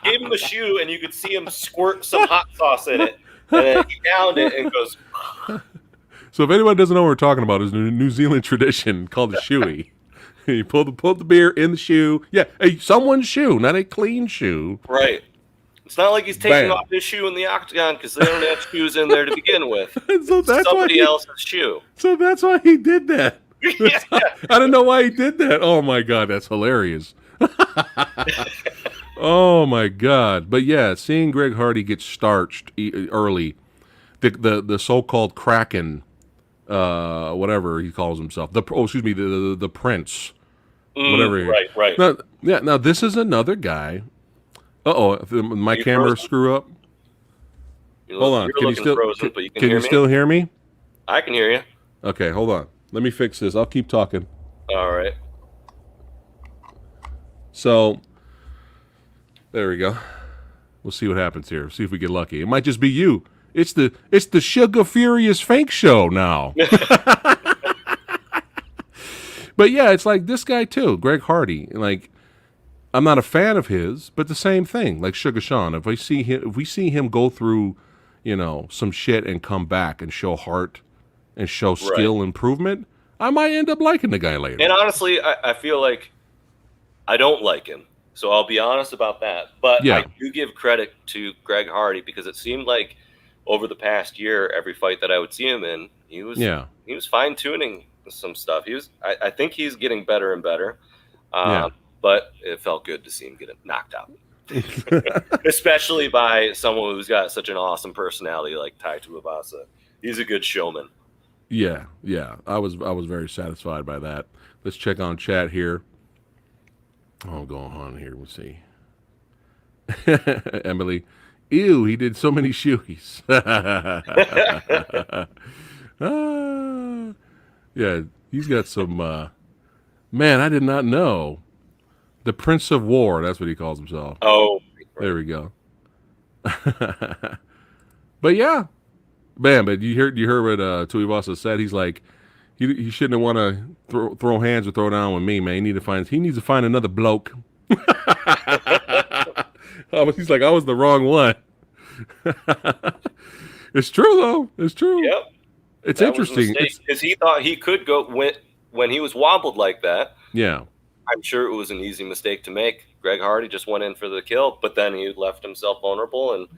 B: gave him the shoe, and you could see him squirt some hot sauce in it, and then he downed it and goes.
A: So if anyone doesn't know what we're talking about, it's a New Zealand tradition called the shoey. You pull the beer in the shoe. Yeah, someone's shoe, not a clean shoe.
B: Right. It's not like he's taking off his shoe in the octagon because they don't have shoes in there to begin with.
A: So that's
B: somebody else's shoe.
A: So that's why he did that.
B: Yeah.
A: I don't know why he did that. Oh my God, that's hilarious. Oh my God. But yeah, seeing Greg Hardy get starched early, the so-called Kraken, whatever he calls himself, the Prince, whatever.
B: Right.
A: Now this is another guy. My camera
B: frozen?
A: Screw up. Hold on.
B: Can
A: you still hear me?
B: I can hear you.
A: Okay, hold on. Let me fix this. I'll keep talking.
B: All right.
A: So there we go. We'll see what happens here. See if we get lucky. It might just be you. It's the TheFuriousFink show now. But yeah, it's like this guy too, Greg Hardy. Like, I'm not a fan of his, but the same thing. Like Sugar Sean, if we see him go through, some shit and come back and show heart and show skill improvement, I might end up liking the guy later.
B: And honestly, I feel like I don't like him. So I'll be honest about that. But I do give credit to Greg Hardy because it seemed like over the past year, every fight that I would see him in, he was fine-tuning some stuff. I think he's getting better and better. But it felt good to see him get knocked out. Especially by someone who's got such an awesome personality like Tai Tuivasa. He's a good showman.
A: Yeah. I was very satisfied by that. Let's check on chat here. Oh, go on here. We'll see. Emily, ew, he did so many shoeies. Yeah, he's got some. Man, I did not know. The Prince of War. That's what he calls himself.
B: Oh,
A: there we go. But yeah, man. But you heard what Tuivasa said. He's like, he shouldn't want to throw hands or throw down with me, man. He needs to find another bloke. He's like, I was the wrong one. It's true though. It's true.
B: Yep.
A: It's interesting
B: because he thought he could go when he was wobbled like that.
A: Yeah.
B: I'm sure it was an easy mistake to make. Greg Hardy just went in for the kill, but then he left himself vulnerable and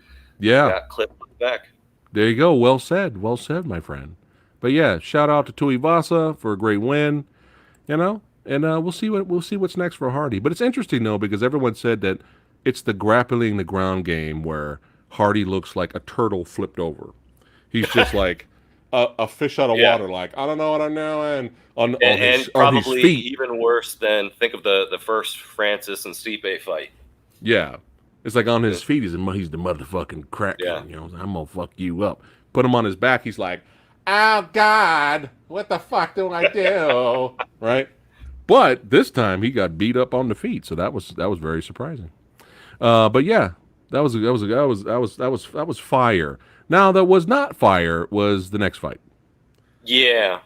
B: got clipped back.
A: There you go. Well said, my friend. But yeah, shout out to Tuivasa for a great win. And we'll see what's next for Hardy. But it's interesting though because everyone said that it's the grappling the ground game where Hardy looks like a turtle flipped over. He's just like a fish out of water. Like I don't know what I'm doing. On his feet.
B: Even worse than think of the first Francis and Stipe fight.
A: Yeah, it's like on his feet. He's the motherfucking crack.
B: Yeah.
A: I'm gonna fuck you up. Put him on his back. He's like, oh God, what the fuck do I do? Right. But this time he got beat up on the feet, so that was very surprising. But yeah, that was fire. Now that was not fire was the next fight.
B: Yeah.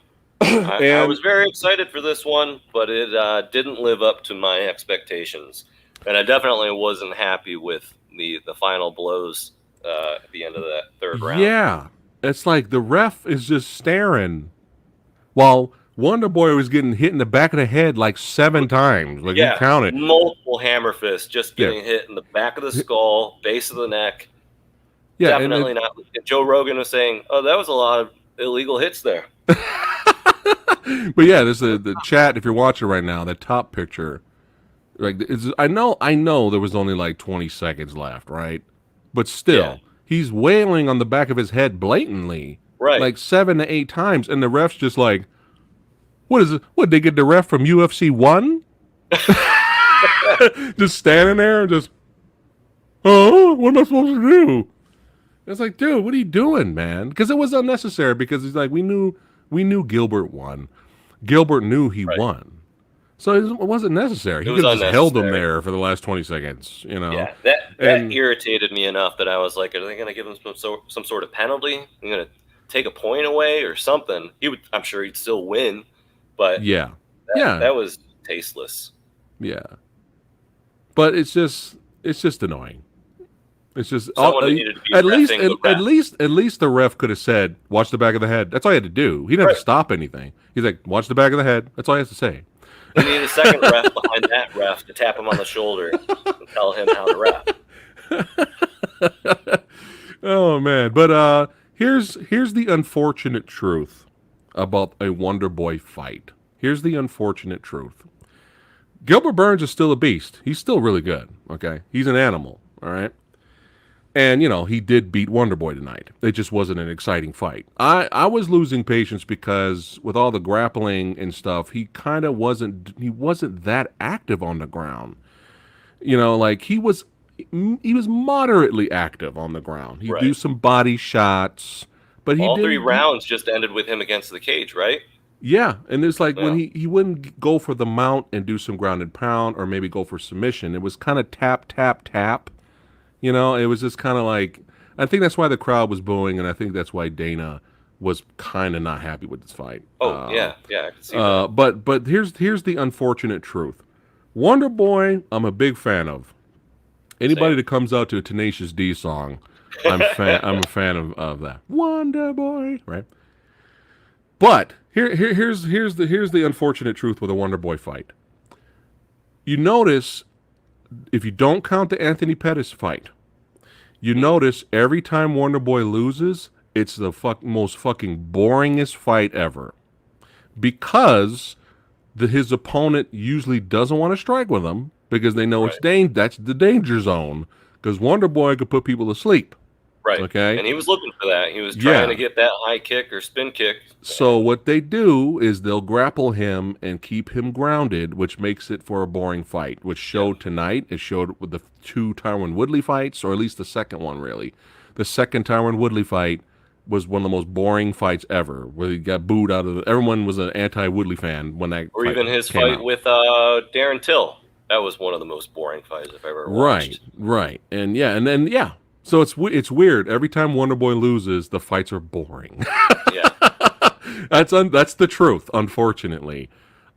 B: I was very excited for this one, but it didn't live up to my expectations, and I definitely wasn't happy with the final blows at the end of that third round.
A: Yeah, it's like the ref is just staring while Wonder Boy was getting hit in the back of the head like 7 times. Like he counted
B: multiple hammer fists, just getting hit in the back of the skull, base of the neck.
A: Yeah,
B: definitely not. Joe Rogan was saying, "Oh, that was a lot of illegal hits there."
A: But yeah, there's the chat. If you're watching right now, the top picture, like I know there was only like 20 seconds left, right? But still, he's wailing on the back of his head blatantly,
B: right?
A: Like 7 to 8 times, and the ref's just like, "What is it? What they get the ref from UFC 1?" Just standing there and just, oh, what am I supposed to do? It's like, dude, what are you doing, man? Because it was unnecessary. Because he's like, we knew Gilbert won. Gilbert knew he won, so it wasn't necessary. He could have just held him there for the last 20 seconds,
B: Yeah, that irritated me enough that I was like, are they going to give him some sort of penalty? They're going to take a point away or something? I'm sure he'd still win, but that was tasteless.
A: Yeah, but it's just annoying. It's just at least the ref could have said, "Watch the back of the head." That's all he had to do. He didn't have to stop anything. He's like, "Watch the back of the head." That's all he has to say.
B: We need a second ref behind that ref to tap him on the shoulder and tell him how to ref.
A: Oh man! But here's the unfortunate truth about a Wonder Boy fight. Here's the unfortunate truth. Gilbert Burns is still a beast. He's still really good. Okay, he's an animal. All right. And, he did beat Wonder Boy tonight. It just wasn't an exciting fight. I was losing patience because with all the grappling and stuff, he kind of wasn't that active on the ground. Like he was moderately active on the ground. He'd do some body shots, but
B: all 3 rounds just ended with him against the cage, right?
A: Yeah, and it's like when he wouldn't go for the mount and do some ground and pound or maybe go for submission. It was kind of tap, tap, tap. It was just kind of like, I think that's why the crowd was booing, and I think that's why Dana was kind of not happy with this fight.
B: Oh, yeah, I can see that.
A: But here's the unfortunate truth. Wonder Boy, I'm a big fan of. Anybody that comes out to a Tenacious D song, I'm a fan of that. Wonder Boy, right? But here's the unfortunate truth with a Wonder Boy fight. You notice, if you don't count the Anthony Pettis fight, you notice every time Wonder Boy loses, it's the most fucking boringest fight ever. Because his opponent usually doesn't want to strike with him because they know that's the danger zone. Because Wonder Boy could put people to sleep.
B: Right.
A: Okay.
B: And he was looking for that. He was trying to get that high kick or spin kick.
A: So what they do is they'll grapple him and keep him grounded, which makes it for a boring fight, which showed tonight. It showed with the 2 Tyron Woodley fights, or at least the second one, really. The second Tyron Woodley fight, was one of the most boring fights ever, where he got booed out of everyone was an anti-Woodley fan when that
B: Or
A: fight
B: even his
A: came
B: fight
A: out.
B: with Darren Till. That was one of the most boring fights I've ever watched.
A: Right. And then so it's weird. Every time Wonder Boy loses, the fights are boring.
B: Yeah.
A: That's the truth, unfortunately.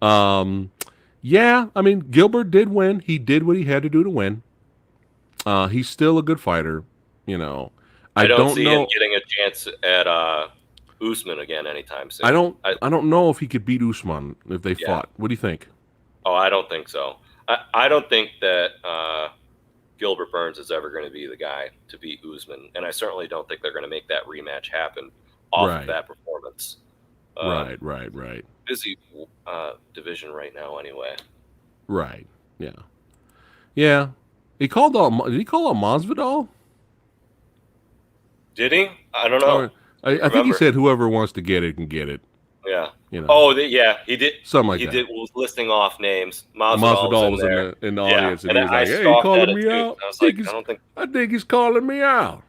A: Yeah, I mean, Gilbert did win. He did what he had to do to win. He's still a good fighter, you know.
B: I don't see him getting a chance at Usman again anytime soon.
A: I don't know if he could beat Usman if they fought. What do you think?
B: Oh, I don't think so. I don't think that Gilbert Burns is ever going to be the guy to beat Usman, and I certainly don't think they're going to make that rematch happen off of that performance.
A: Right.
B: Busy division right now, anyway.
A: Right. Yeah. He called out. Did he call out Masvidal?
B: Did he? I don't know.
A: I think he said whoever wants to get it can get it.
B: Yeah.
A: You know.
B: Oh, yeah. He did.
A: Something like that.
B: He was listing off names.
A: Masvidal was in the audience, and he was like, "Hey, he calling me out." I think he's calling me out.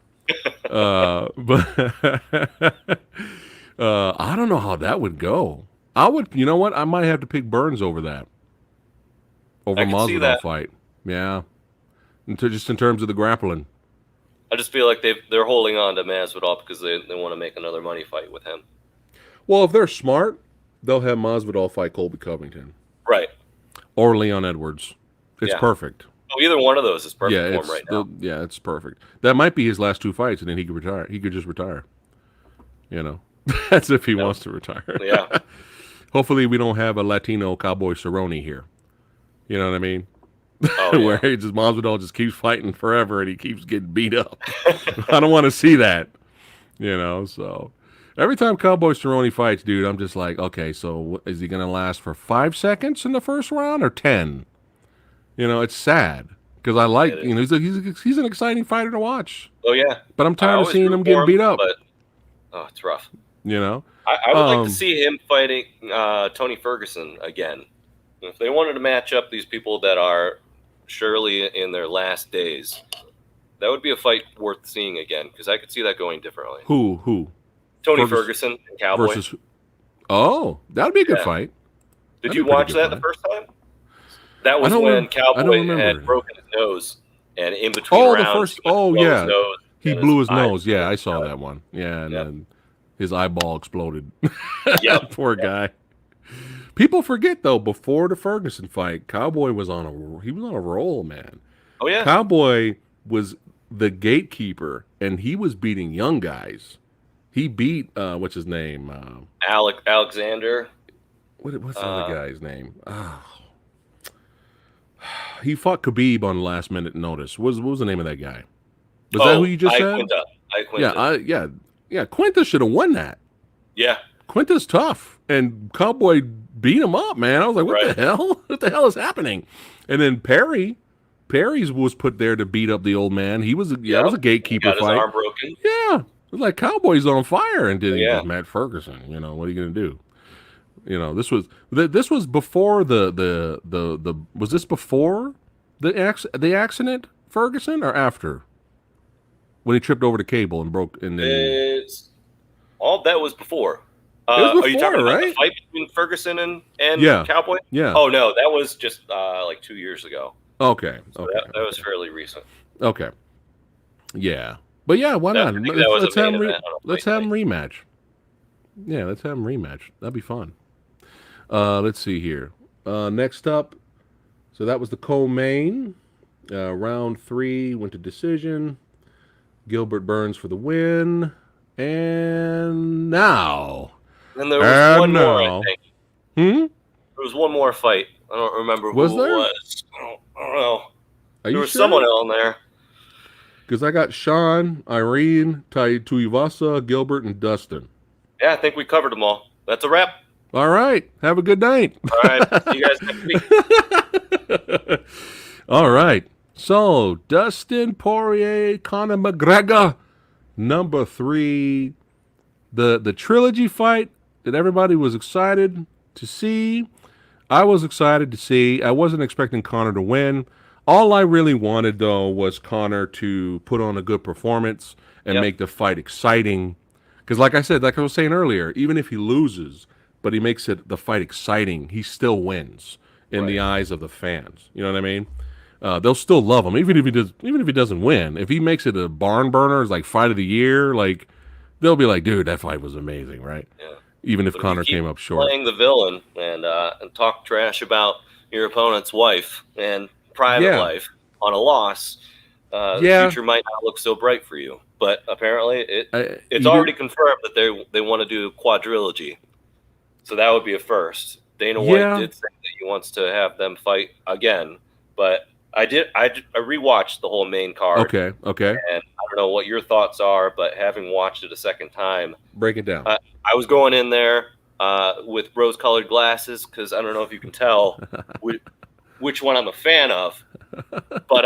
A: But I don't know how that would go. You know what? I might have to pick Burns over that. Over Masvidal fight. Yeah. Just in terms of the grappling.
B: I just feel like they're holding on to Masvidal because they want to make another money fight with him.
A: Well, if they're smart, they'll have Masvidal fight Colby Covington.
B: Right.
A: Or Leon Edwards. It's perfect.
B: Oh, either one of those is perfect for him right now.
A: Yeah, it's perfect. That might be his last 2 fights, and then he could retire. He could just retire. You know, that's if he wants to retire.
B: Yeah.
A: Hopefully, we don't have a Latino Cowboy Cerrone here. You know what I mean?
B: Oh,
A: Where Masvidal just keeps fighting forever and he keeps getting beat up. I don't want to see that. You know, so every time Cowboy Cerrone fights, dude, I'm just like, okay, so is he going to last for 5 seconds in the first round or 10? You know, it's sad because I like, you know, he's an exciting fighter to watch.
B: Oh, yeah.
A: But I'm tired of seeing him getting beat up.
B: But, it's rough.
A: You know?
B: I would like to see him fighting Tony Ferguson again. If they wanted to match up these people that are surely in their last days, that would be a fight worth seeing again because I could see that going differently.
A: Who?
B: Tony Ferguson and Cowboy.
A: That would be a good fight.
B: Did you watch that the first time? That was when Cowboy had broken his nose, and in between rounds,
A: he blew his nose. Yeah, I saw that one. Yeah, and then his eyeball exploded.
B: Yep.
A: Poor guy. People forget though, before the Ferguson fight, Cowboy was on a roll, man.
B: Oh yeah.
A: Cowboy was the gatekeeper, and he was beating young guys. He beat what's his name?
B: Alexander.
A: What's the other guy's name? Oh. He fought Khabib on last minute notice. What was the name of that guy? Was that who you just said?
B: Quinta.
A: Yeah. Quinta should have won that.
B: Yeah.
A: Quinta's tough, and Cowboy beat him up, man. I was like, what the hell? What the hell is happening? And then Perry's was put there to beat up the old man. He was it was a gatekeeper fight.
B: His arm broken.
A: Yeah. It was like Cowboy's on fire, and did Matt Ferguson. You know, what are you gonna do? You know, this was before the was this before the accident, Ferguson, or after? When he tripped over the cable and broke and then
B: all that was before.
A: It was before,
B: are you talking about
A: right?
B: the fight between Ferguson and Cowboy?
A: Yeah.
B: Oh no, that was just like 2 years ago.
A: Okay.
B: So that was fairly recent.
A: Okay. Yeah. But yeah, why not? Let's have him rematch. Yeah, let's have him rematch. That'd be fun. Let's see here. Next up, so that was the co-main. Round 3 went to decision. Gilbert Burns for the win. And now.
B: And there was one more, I think.
A: There
B: was one more fight. I don't remember who it was. I don't know. There was someone on there.
A: Because I got Sean, Irene, Tuivasa, Gilbert, and Dustin.
B: Yeah, I think we covered them all. That's a wrap.
A: All right. Have a good night.
B: All right. See you guys next week.
A: All right. So, Dustin Poirier, Conor McGregor, number 3. The trilogy fight that everybody was excited to see. I was excited to see. I wasn't expecting Conor to win. All I really wanted, though, was Conor to put on a good performance and make the fight exciting. Because like I said, like I was saying earlier, even if he loses, but he makes the fight exciting, he still wins in the eyes of the fans. You know what I mean? They'll still love him, even if he doesn't win. If he makes it a barn burner, it's like fight of the year, like they'll be like, dude, that fight was amazing, right?
B: Yeah.
A: Even if Conor came up short.
B: Playing the villain and talk trash about your opponent's wife and private life on a loss, the future might not look so bright for you. But apparently, it's already confirmed that they want to do a quadrilogy, so that would be a first. Dana White did say that he wants to have them fight again, but I rewatched the whole main card.
A: Okay.
B: And I don't know what your thoughts are, but having watched it a second time,
A: break it down.
B: I was going in there with rose-colored glasses because I don't know if you can tell which one I'm a fan of, but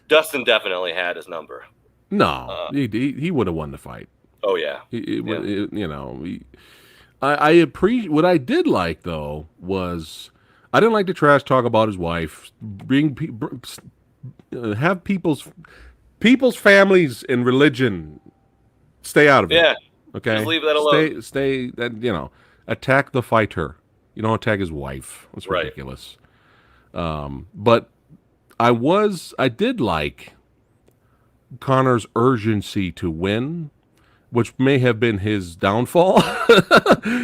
B: Dustin definitely had his number.
A: No, he would have won the fight.
B: Oh yeah,
A: I appreciate what I did like though was I didn't like the trash talk about his wife. Have people's families and religion stay out of it.
B: Yeah,
A: okay,
B: just leave that alone.
A: Stay that attack the fighter. You don't attack his wife. That's ridiculous. But I did like Conor's urgency to win, which may have been his downfall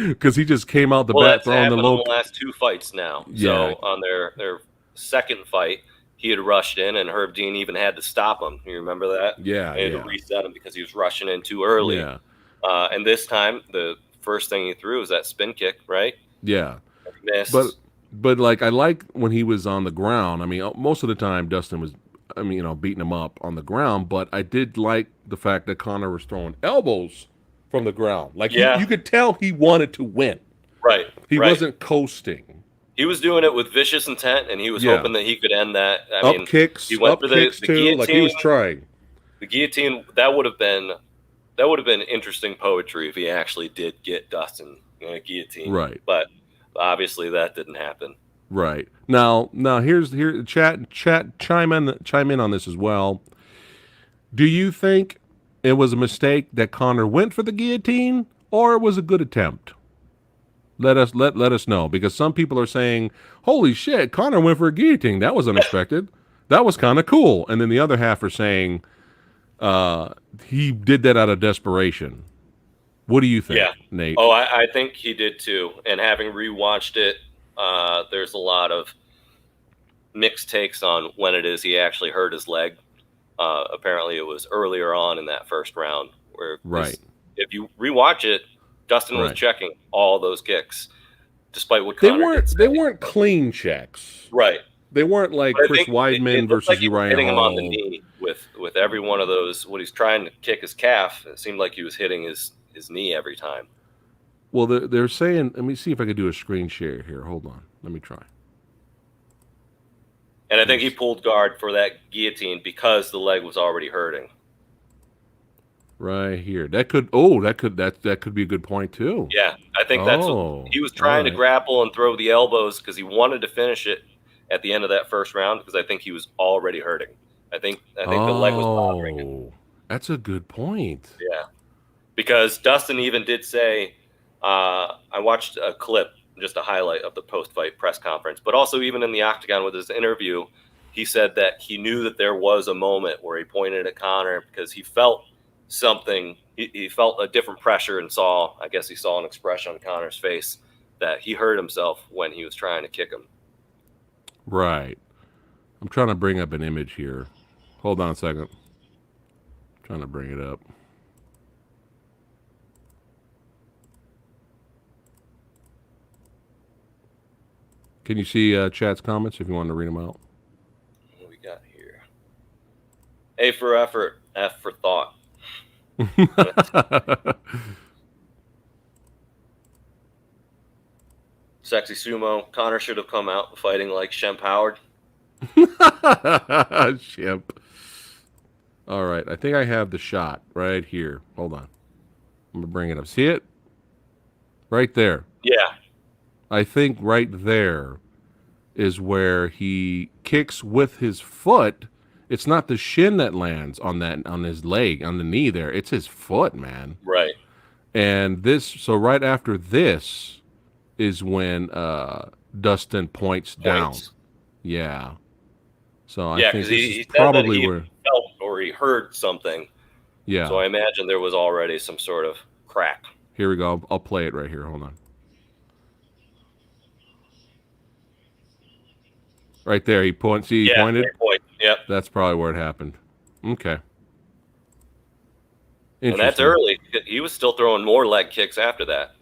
A: because he just came out the bat throwing the low.
B: The last two fights now. Yeah. So on their second fight, he had rushed in, and Herb Dean even had to stop him. You remember that?
A: Yeah.
B: He had to reset him because he was rushing in too early.
A: Yeah.
B: And this time, the first thing he threw was that spin kick, right?
A: Yeah.
B: He missed.
A: But like I like when he was on the ground. I mean, most of the time Dustin was, beating him up on the ground. But I did like the fact that Conor was throwing elbows from the ground. Like you could tell he wanted to win.
B: Right.
A: He wasn't coasting.
B: He was doing it with vicious intent, and he was hoping that he could end that. I mean,
A: kicks.
B: He went for the guillotine.
A: Like he was trying.
B: The guillotine. That would have been interesting poetry if he actually did get Dustin in a guillotine.
A: Right.
B: But obviously that didn't happen.
A: Right. Now here chat chime in on this as well. Do you think it was a mistake that Conor went for the guillotine, or it was a good attempt? Let us know, because some people are saying, "Holy shit, Conor went for a guillotine. That was unexpected. That was kind of cool." And then the other half are saying he did that out of desperation. What do you think, Nate?
B: Oh, I think he did too. And having rewatched it, there's a lot of mixed takes on when it is he actually hurt his leg. Apparently, it was earlier on in that first round. Where if you rewatch it, Dustin was checking all those kicks, despite what Conor did say.
A: They weren't clean checks.
B: Right.
A: They weren't like Chris Weidman versus
B: like
A: Uriah
B: hitting him
A: Hall.
B: on the knee with every one of those. When he's trying to kick his calf, it seemed like he was hitting his knee every time.
A: Well, they're saying, let me see if I could do a screen share here. Hold on. Let me try.
B: And I think he pulled guard for that guillotine because the leg was already hurting.
A: Right here. That could be a good point too.
B: Yeah, I think that's what he was trying to grapple and throw the elbows because he wanted to finish it at the end of that first round, because I think he was already hurting. I think the leg was bothering him.
A: That's a good point.
B: Yeah. Because Dustin even did say, I watched a clip, just a highlight of the post-fight press conference, but also even in the octagon with his interview, he said that he knew that there was a moment where he pointed at Conor because he felt something. He felt a different pressure and saw an expression on Conor's face that he hurt himself when he was trying to kick him.
A: Right. I'm trying to bring up an image here. Hold on a second. I'm trying to bring it up. Can you see chat's comments if you want to read them out?
B: What do we got here? A for effort, F for thought. Sexy Sumo, Conor should have come out fighting like Shemp Howard.
A: Shemp. All right, I think I have the shot right here. Hold on. I'm going to bring it up. See it? Right there.
B: Yeah.
A: I think right there is where he kicks with his foot. It's not the shin that lands on his leg, on the knee there. It's his foot, man.
B: Right.
A: And so right after this is when Dustin points down. Yeah. So I think this is probably where
B: he felt or he heard something.
A: Yeah.
B: So I imagine there was already some sort of crack.
A: Here we go. I'll play it right here. Hold on. Right there. He points. See, he pointed.
B: Yep.
A: That's probably where it happened. Okay.
B: And that's early. He was still throwing more leg kicks after that.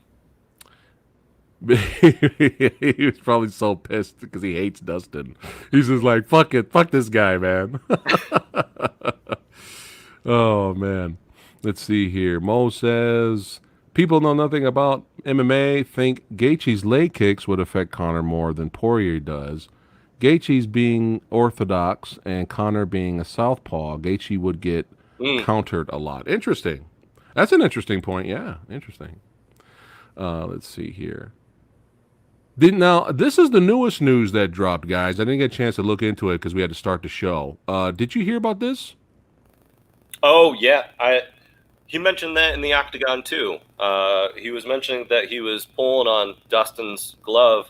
A: He was probably so pissed because he hates Dustin. He's just like, fuck it. Fuck this guy, man. Oh, man. Let's see here. Mo says, people know nothing about MMA, think Gaethje's leg kicks would affect Conor more than Poirier does. Gaethje's being orthodox and Conor being a southpaw, Gaethje would get countered a lot. Interesting. That's an interesting point. Yeah, interesting. Let's see here. Now, this is the newest news that dropped, guys. I didn't get a chance to look into it because we had to start the show. Did you hear about this?
B: Oh, yeah. He mentioned that in the Octagon, too. He was mentioning that he was pulling on Dustin's glove,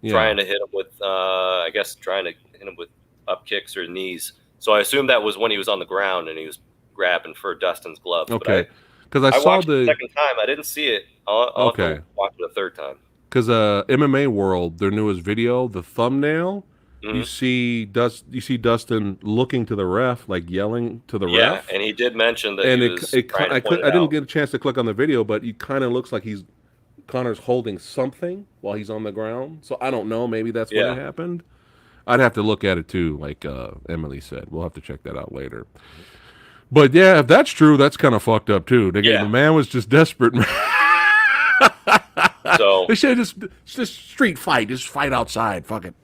B: trying to hit him with, trying to hit him with up kicks or knees. So I assume that was when he was on the ground and he was grabbing for Dustin's glove.
A: Okay. Because I saw
B: watched the second time. I didn't see it. I'll watch it a third time.
A: Because MMA World, their newest video, the thumbnail, you see Dustin looking to the ref, like yelling to the ref.
B: Yeah, and he did mention that. And I
A: didn't get a chance to click on the video, but it kind of looks like Conor's holding something while he's on the ground. So I don't know. Maybe that's when it happened. I'd have to look at it too, like Emily said. We'll have to check that out later. But yeah, if that's true, that's kind of fucked up too. The man was just desperate.
B: So
A: they should just street fight, just fight outside. Fuck it,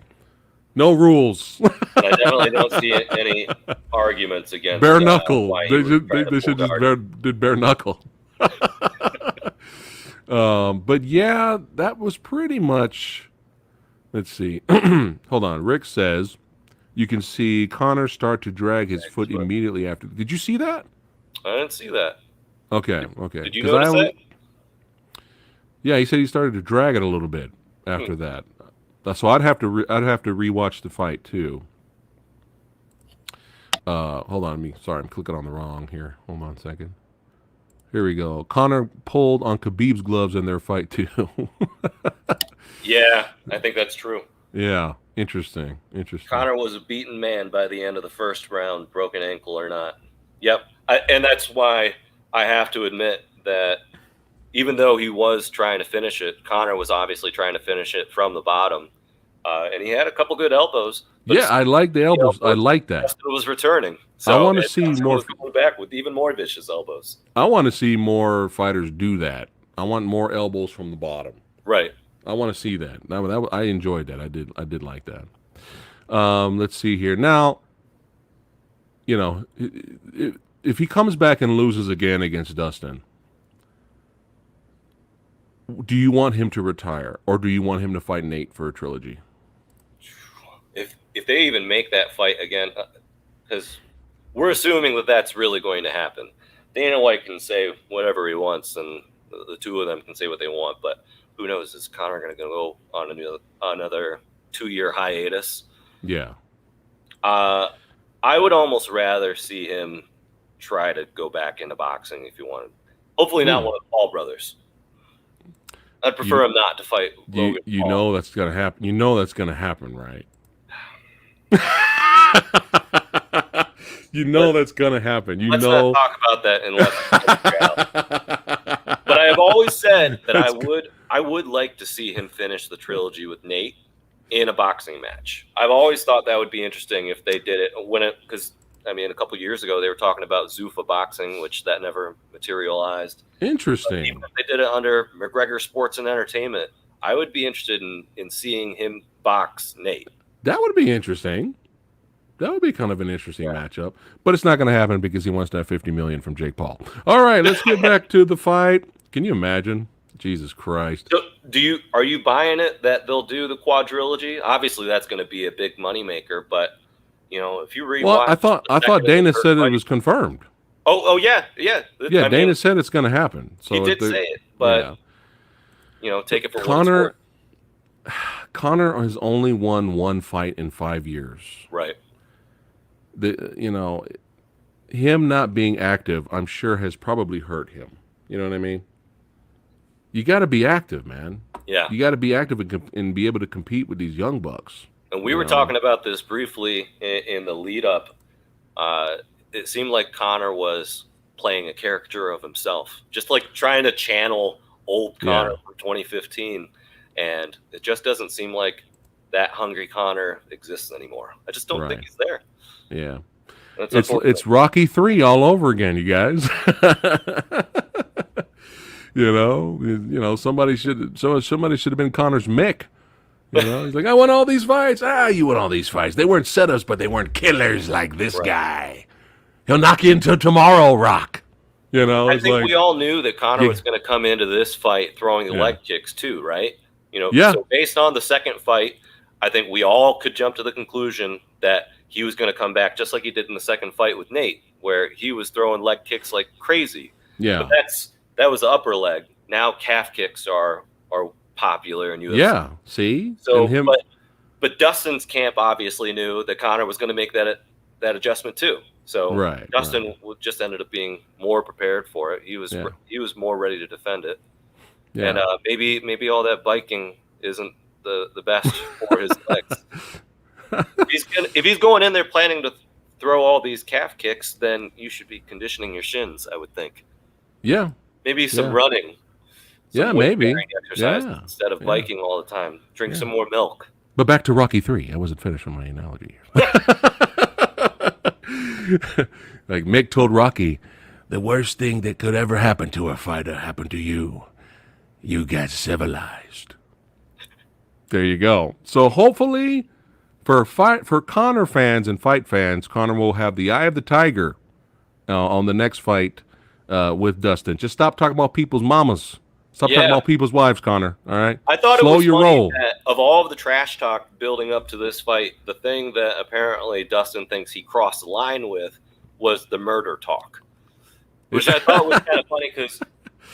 A: no rules.
B: I definitely don't see any arguments against
A: bare knuckle. They should just did bare knuckle. But yeah, that was pretty much. Let's see. Hold on. Rick says you can see Conor start to drag his foot immediately after. Did you see that?
B: I didn't see that.
A: Okay.
B: Did you notice that?
A: Yeah, he said he started to drag it a little bit after that. So I'd have to rewatch the fight too. Hold on, sorry, I'm clicking on the wrong here. Hold on a second. Here we go. Conor pulled on Khabib's gloves in their fight too.
B: Yeah, I think that's true.
A: Yeah, interesting.
B: Conor was a beaten man by the end of the first round, broken ankle or not. Yep, and that's why I have to admit that even though he was trying to finish it, Conor was obviously trying to finish it from the bottom, and he had a couple good elbows.
A: Yeah, I like the elbows. I like that.
B: Dustin was returning. So
A: I want to see more.
B: Going back with even more vicious elbows.
A: I want to see more fighters do that. I want more elbows from the bottom.
B: Right.
A: I want to see that. I enjoyed that. I did like that. Let's see here. Now, if he comes back and loses again against Dustin, do you want him to retire, or do you want him to fight Nate for a trilogy?
B: If they even make that fight again, because we're assuming that that's really going to happen. Dana White can say whatever he wants, and the two of them can say what they want, but who knows? Is Conor going to go on another 2-year hiatus?
A: Yeah.
B: I would almost rather see him try to go back into boxing if he wanted. Hopefully not one of the Paul brothers. I'd prefer him not to fight Logan Paul.
A: You know that's going to happen. You know that's going to happen, right? That's going to happen.
B: Let's not talk about that unless. But I have always said that I would like to see him finish the trilogy with Nate in a boxing match. I've always thought that would be interesting if they did it because a couple years ago they were talking about Zuffa boxing, which that never materialized.
A: Interesting.
B: But even if they did it under McGregor Sports and Entertainment, I would be interested in seeing him box Nate.
A: That would be interesting. That would be kind of an interesting matchup, but it's not going to happen because he wants to have $50 million from Jake Paul. All right, let's get back to the fight. Can you imagine? Jesus Christ!
B: So are you buying it that they'll do the quadrilogy? Obviously, that's going to be a big moneymaker, but if you rewatch,
A: I thought Dana said it was confirmed.
B: Oh yeah.
A: Yeah, Dana said it's going to happen. So
B: he did say it, but take it for what it's worth.
A: Conor has only won one fight in 5 years.
B: Right.
A: Him not being active, I'm sure, has probably hurt him. You know what I mean? You got to be active, man.
B: Yeah.
A: You got to be active and be able to compete with these young bucks.
B: And we were talking about this briefly in the lead up. It seemed like Conor was playing a character of himself, just like trying to channel old Conor from 2015. And it just doesn't seem like that hungry Conor exists anymore. I just don't think he's there.
A: Yeah. It's Rocky 3 all over again, you guys. Somebody should have been Conor's Mick. He's like, I won all these fights. You won all these fights. They weren't setups, but they weren't killers like this guy. He'll knock you into tomorrow, Rock.
B: I think we all knew that Conor was going to come into this fight throwing the leg kicks too, right? So based on the second fight, I think we all could jump to the conclusion that he was going to come back just like he did in the second fight with Nate, where he was throwing leg kicks like crazy.
A: Yeah.
B: But that was the upper leg. Now calf kicks are popular in UFC.
A: Yeah, see?
B: So, but Dustin's camp obviously knew that Conor was going to make that adjustment too. So Dustin just ended up being more prepared for it. He was more ready to defend it. Yeah. And maybe all that biking isn't the best for his legs. If he's going in there planning to throw all these calf kicks, then you should be conditioning your shins, I would think.
A: Yeah.
B: Maybe some running.
A: Maybe.
B: Exercise instead of biking all the time. Drink some more milk.
A: But back to Rocky 3. I wasn't finished with my analogy. Like Mick told Rocky, the worst thing that could ever happen to a fighter happened to you. You got civilized. There you go. So hopefully for Conor fans and fight fans, Conor will have the eye of the tiger on the next fight with Dustin. Just stop talking about people's mamas. Stop talking about people's wives, Conor. All right?
B: I thought it was funny that of all of the trash talk building up to this fight, the thing that apparently Dustin thinks he crossed the line with was the murder talk, which I thought was kind of funny because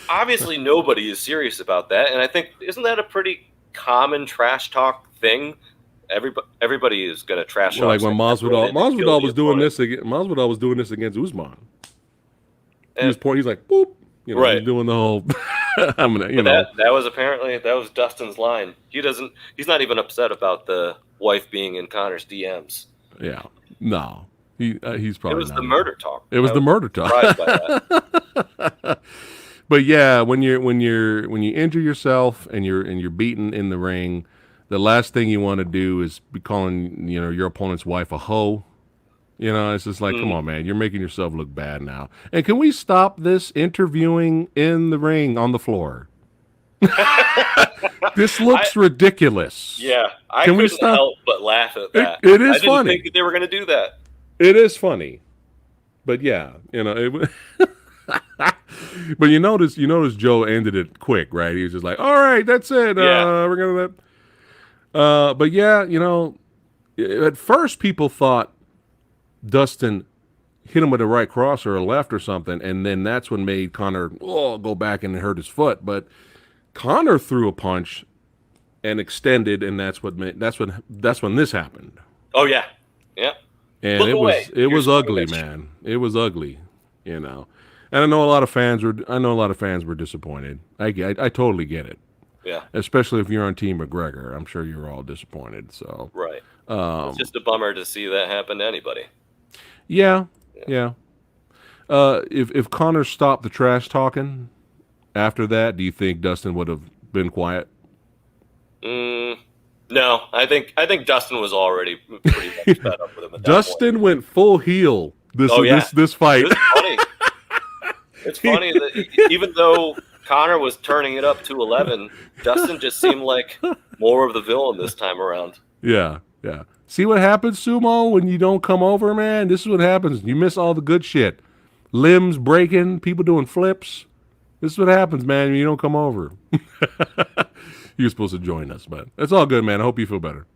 B: obviously nobody is serious about that. And I think, isn't that a pretty common trash talk thing? Everybody is going to trash talk.
A: Like when Masvidal was doing this against Masvidal was doing this against Usman. He's like, boop. He's doing the whole.
B: That was Dustin's line. He's not even upset about the wife being in Conor's DMs.
A: Yeah, no, he's probably.
B: It was the murder talk.
A: It was the murder talk.
B: Surprised by that.
A: But yeah, when you injure yourself and you're beaten in the ring, the last thing you want to do is be calling your opponent's wife a hoe. It's just like, come on, man, you're making yourself look bad now. And can we stop this interviewing in the ring on the floor? This looks ridiculous.
B: Yeah, I couldn't help but laugh at that.
A: It is funny.
B: I didn't think that they were going to do that.
A: It is funny, but yeah, but you notice Joe ended it quick, right? He was just like, all right, that's it. We're gonna. But yeah, at first people thought Dustin hit him with a right cross or a left or something, and then that's what made Conor go back and hurt his foot. But Conor threw a punch and extended, and that's when this happened.
B: Oh yeah.
A: And it was ugly, man. It was ugly, And I know a lot of fans were disappointed. I totally get it.
B: Yeah.
A: Especially if you're on Team McGregor, I'm sure you're all disappointed. So
B: right. It's just a bummer to see that happen to anybody.
A: Yeah. If Conor stopped the trash talking after that, do you think Dustin would have been quiet?
B: No, I think Dustin was already pretty much fed up with him. At
A: Dustin went full heel this fight.
B: It's funny that even though Conor was turning it up to 11, Dustin just seemed like more of the villain this time around.
A: Yeah. See what happens, Sumo, when you don't come over, man? This is what happens. You miss all the good shit. Limbs breaking, people doing flips. This is what happens, man, when you don't come over. You're supposed to join us, but it's all good, man. I hope you feel better.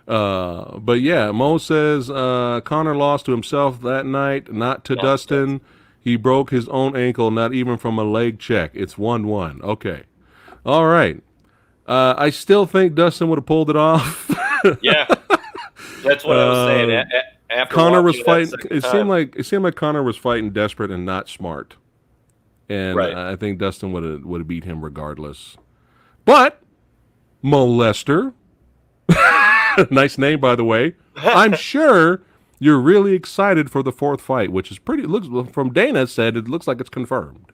A: But yeah, Mo says Conor lost to himself that night, not to Dustin. He broke his own ankle, not even from a leg check. It's 1-1. Okay. All right. I still think Dustin would have pulled it off.
B: Yeah. That's what I was saying. After
A: Conor was fighting.
B: It seemed
A: like Conor was fighting desperate and not smart. And
B: right.
A: I think Dustin would have beat him regardless. But Molester, nice name by the way. I'm sure you're really excited for the fourth fight, which is looks from Dana said it looks like it's confirmed.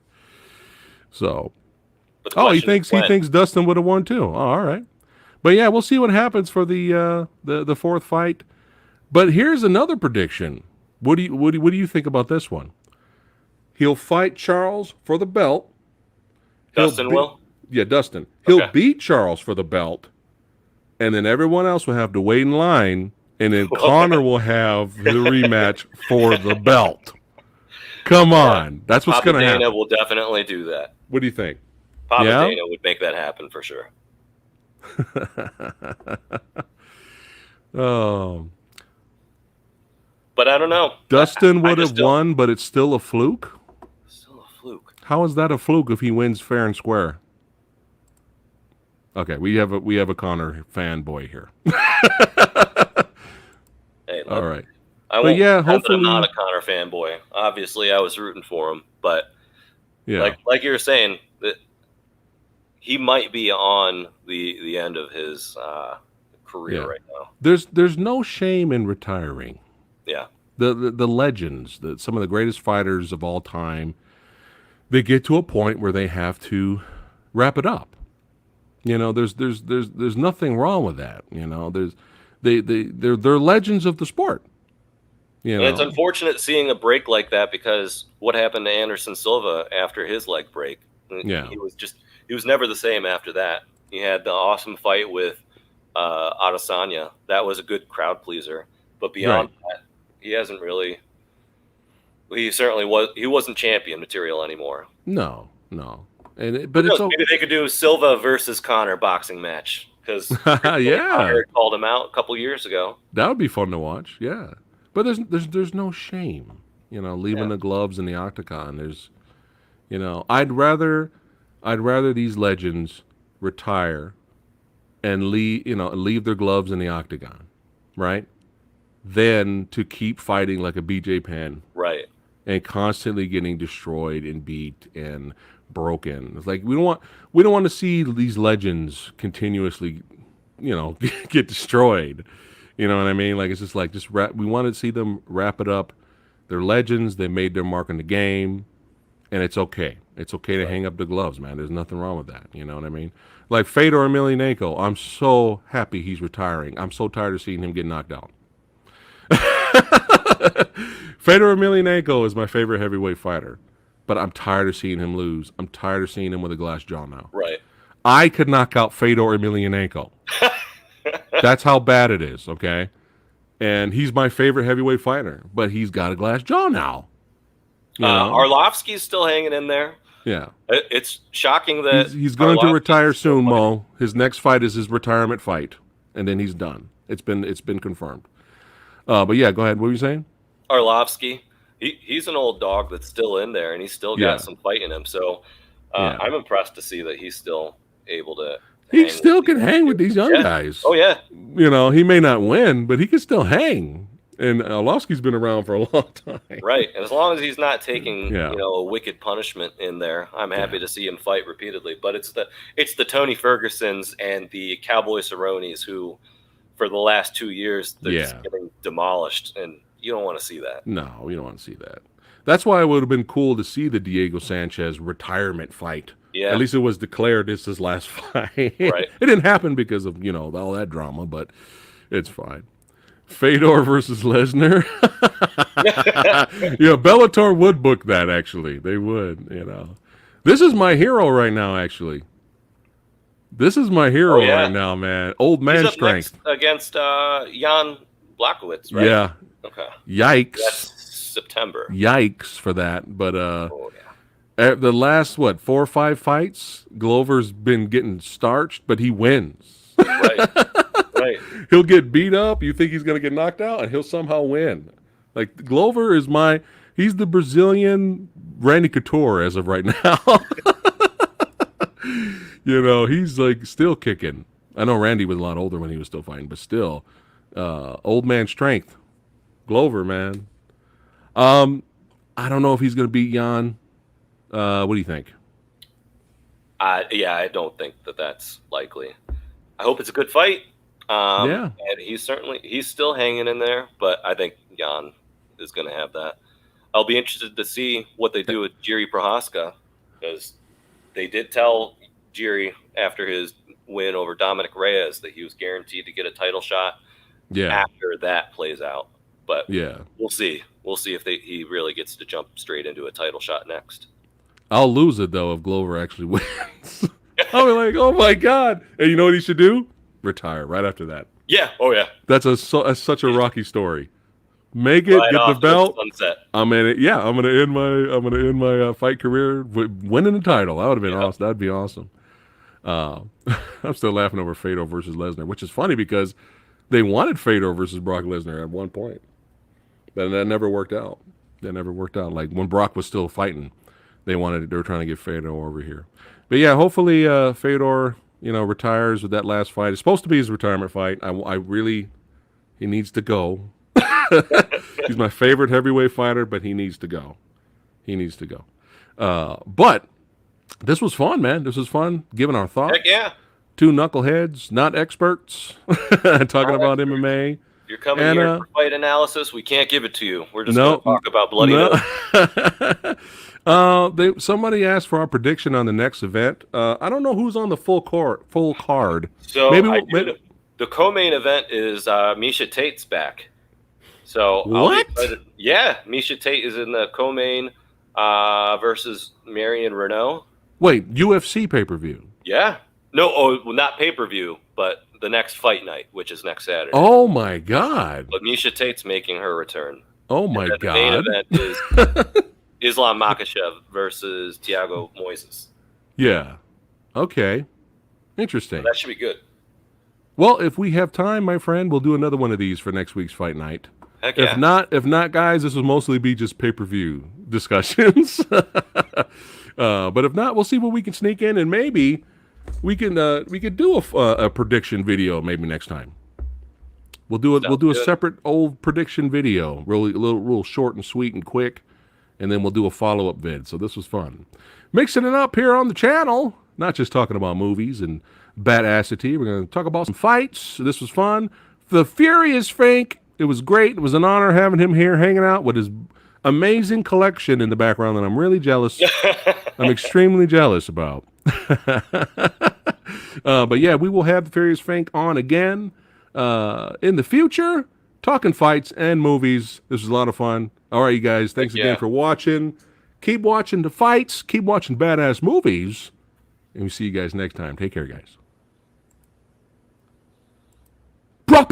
A: So, he thinks Dustin would have won too. Oh, all right, but yeah, we'll see what happens for the fourth fight. But here's another prediction. What do you think about this one? He'll fight Charles for the belt.
B: Dustin will?
A: Yeah, Dustin. He'll beat Charles for the belt, and then everyone else will have to wait in line, and then Conor will have the rematch for the belt. Come on. That's what's going to happen.
B: Dana will definitely do that.
A: What do you think?
B: Papa Dana would make that happen for sure.
A: Oh.
B: But I don't know.
A: Dustin would have won, but it's still a fluke?
B: Still a fluke.
A: How is that a fluke if he wins fair and square? Okay, we have a Conor fanboy here.
B: Hey,
A: all right.
B: Hopefully I'm not a Conor fanboy. Obviously, I was rooting for him, but like you were saying, that he might be on the end of his career right now.
A: There's no shame in retiring.
B: Yeah.
A: The legends, some of the greatest fighters of all time, they get to a point where they have to wrap it up. There's nothing wrong with that. They're legends of the sport.
B: And it's unfortunate seeing a break like that because what happened to Anderson Silva after his leg break?
A: Yeah,
B: he was never the same after that. He had the awesome fight with Adesanya. That was a good crowd pleaser. But beyond that, he hasn't really. He certainly was. He wasn't champion material anymore.
A: No. But
B: maybe they could do Silva versus Conor boxing match because Conor called him out a couple years ago.
A: That would be fun to watch. Yeah, but there's no shame, leaving the gloves in the octagon. There's, I'd rather these legends retire and leave their gloves in the octagon, right? Than to keep fighting like a BJ Penn,
B: right?
A: And constantly getting destroyed and beat and broken. It's like we don't want to see these legends continuously, get destroyed. You know what I mean? Like it's we want to see them wrap it up. They're legends. They made their mark in the game, and it's okay. It's okay to hang up the gloves, man. There's nothing wrong with that. You know what I mean? Like Fedor Emelianenko, I'm so happy he's retiring. I'm so tired of seeing him get knocked out. Fedor Emelianenko is my favorite heavyweight fighter, but I'm tired of seeing him lose. I'm tired of seeing him with a glass jaw now.
B: Right.
A: I could knock out Fedor Emelianenko. That's how bad it is, okay? And he's my favorite heavyweight fighter, but he's got a glass jaw now.
B: Arlovsky's still hanging in there.
A: Yeah.
B: It's shocking that
A: he's going to retire soon, Mo. His next fight is his retirement fight, and then he's done. It's been confirmed. But yeah, go ahead. What were you saying?
B: Arlovsky, he's an old dog that's still in there, and he's still got some fight in him. So I'm impressed to see that he's still able to.
A: He still can hang with these young guys.
B: Oh yeah.
A: He may not win, but he can still hang. And Arlovsky's been around for a long time.
B: Right, and as long as he's not taking a wicked punishment in there, I'm happy to see him fight repeatedly. But it's the Tony Fergusons and the Cowboy Cerrones who, for the last 2 years, they're just getting demolished, and you don't want to see that.
A: No, we don't want to see that. That's why it would have been cool to see the Diego Sanchez retirement fight.
B: Yeah.
A: At least it was declared this his last fight.
B: Right.
A: It didn't happen because of, all that drama, but it's fine. Fedor versus Lesnar. Bellator would book that, actually. They would, This is my hero right now, actually. This is my hero right now, man. Old man strength.
B: Against Jan Blachowicz, right?
A: Yeah.
B: Okay.
A: Yikes.
B: That's September.
A: Yikes for that. But the last, 4 or 5 fights, Glover's been getting starched, but he wins.
B: Right. Right.
A: He'll get beat up. You think he's going to get knocked out, and he'll somehow win. Like, Glover is He's the Brazilian Randy Couture as of right now. You know, he's like still kicking. I know Randy was a lot older when he was still fighting, but still, old man strength. Glover, man. I don't know if he's going to beat Jan. What do you think?
B: Yeah, I don't think that's likely. I hope it's a good fight. And he's still hanging in there, but I think Jan is going to have that. I'll be interested to see what they do with Jiri Prochazka, because they did tell Jiri after his win over Dominic Reyes that he was guaranteed to get a title shot after that plays out. But we'll see. We'll see if he really gets to jump straight into a title shot next.
A: I'll lose it, though, if Glover actually wins. I'll be like, oh, my God. And you know what he should do? Retire right after that.
B: Yeah. Oh, yeah.
A: That's such a Rocky story. Make it, right, get the belt. I'm in it. Yeah, I'm gonna end my fight career winning the title. That would have been awesome. That'd be awesome. I'm still laughing over Fedor versus Lesnar, which is funny because they wanted Fedor versus Brock Lesnar at one point, but that never worked out. Like when Brock was still fighting, they were trying to get Fedor over here. But yeah, hopefully Fedor, retires with that last fight. It's supposed to be his retirement fight. He needs to go. He's my favorite heavyweight fighter, but he needs to go. But this was fun, man. This was fun giving our thoughts.
B: Heck yeah.
A: Two knuckleheads, not experts, talking about MMA.
B: You're coming here for fight analysis. We can't give it to you. We're just going to talk about bloody nose.
A: Somebody asked for our prediction on the next event. I don't know who's on the full card.
B: So the co-main event is Misha Tate's back. So
A: what?
B: Misha Tate is in the co-main versus Marion Renault.
A: Wait, UFC pay-per-view?
B: Yeah. No, not pay-per-view, but the next fight night, which is next Saturday.
A: Oh my God!
B: But Misha Tate's making her return.
A: Oh my God!
B: The main event is Islam Makhachev versus Thiago Moises.
A: Yeah. Okay. Interesting.
B: So that should be good.
A: Well, if we have time, my friend, we'll do another one of these for next week's fight night.
B: Heck yeah.
A: If not, guys, this will mostly be just pay-per-view discussions. But if not, we'll see what we can sneak in, and maybe we could do a prediction video maybe next time. We'll do a separate old prediction video, really real short and sweet and quick, and then we'll do a follow-up vid. So this was fun, mixing it up here on the channel. Not just talking about movies and badassity. We're going to talk about some fights. This was fun. TheFuriousFink. It was great. It was an honor having him here hanging out with his amazing collection in the background that I'm really jealous. I'm extremely jealous about. But yeah, we will have TheFuriousFink on again in the future, talking fights and movies. This was a lot of fun. All right, you guys, thanks again for watching. Keep watching the fights. Keep watching badass movies. And we'll see you guys next time. Take care, guys. Proper.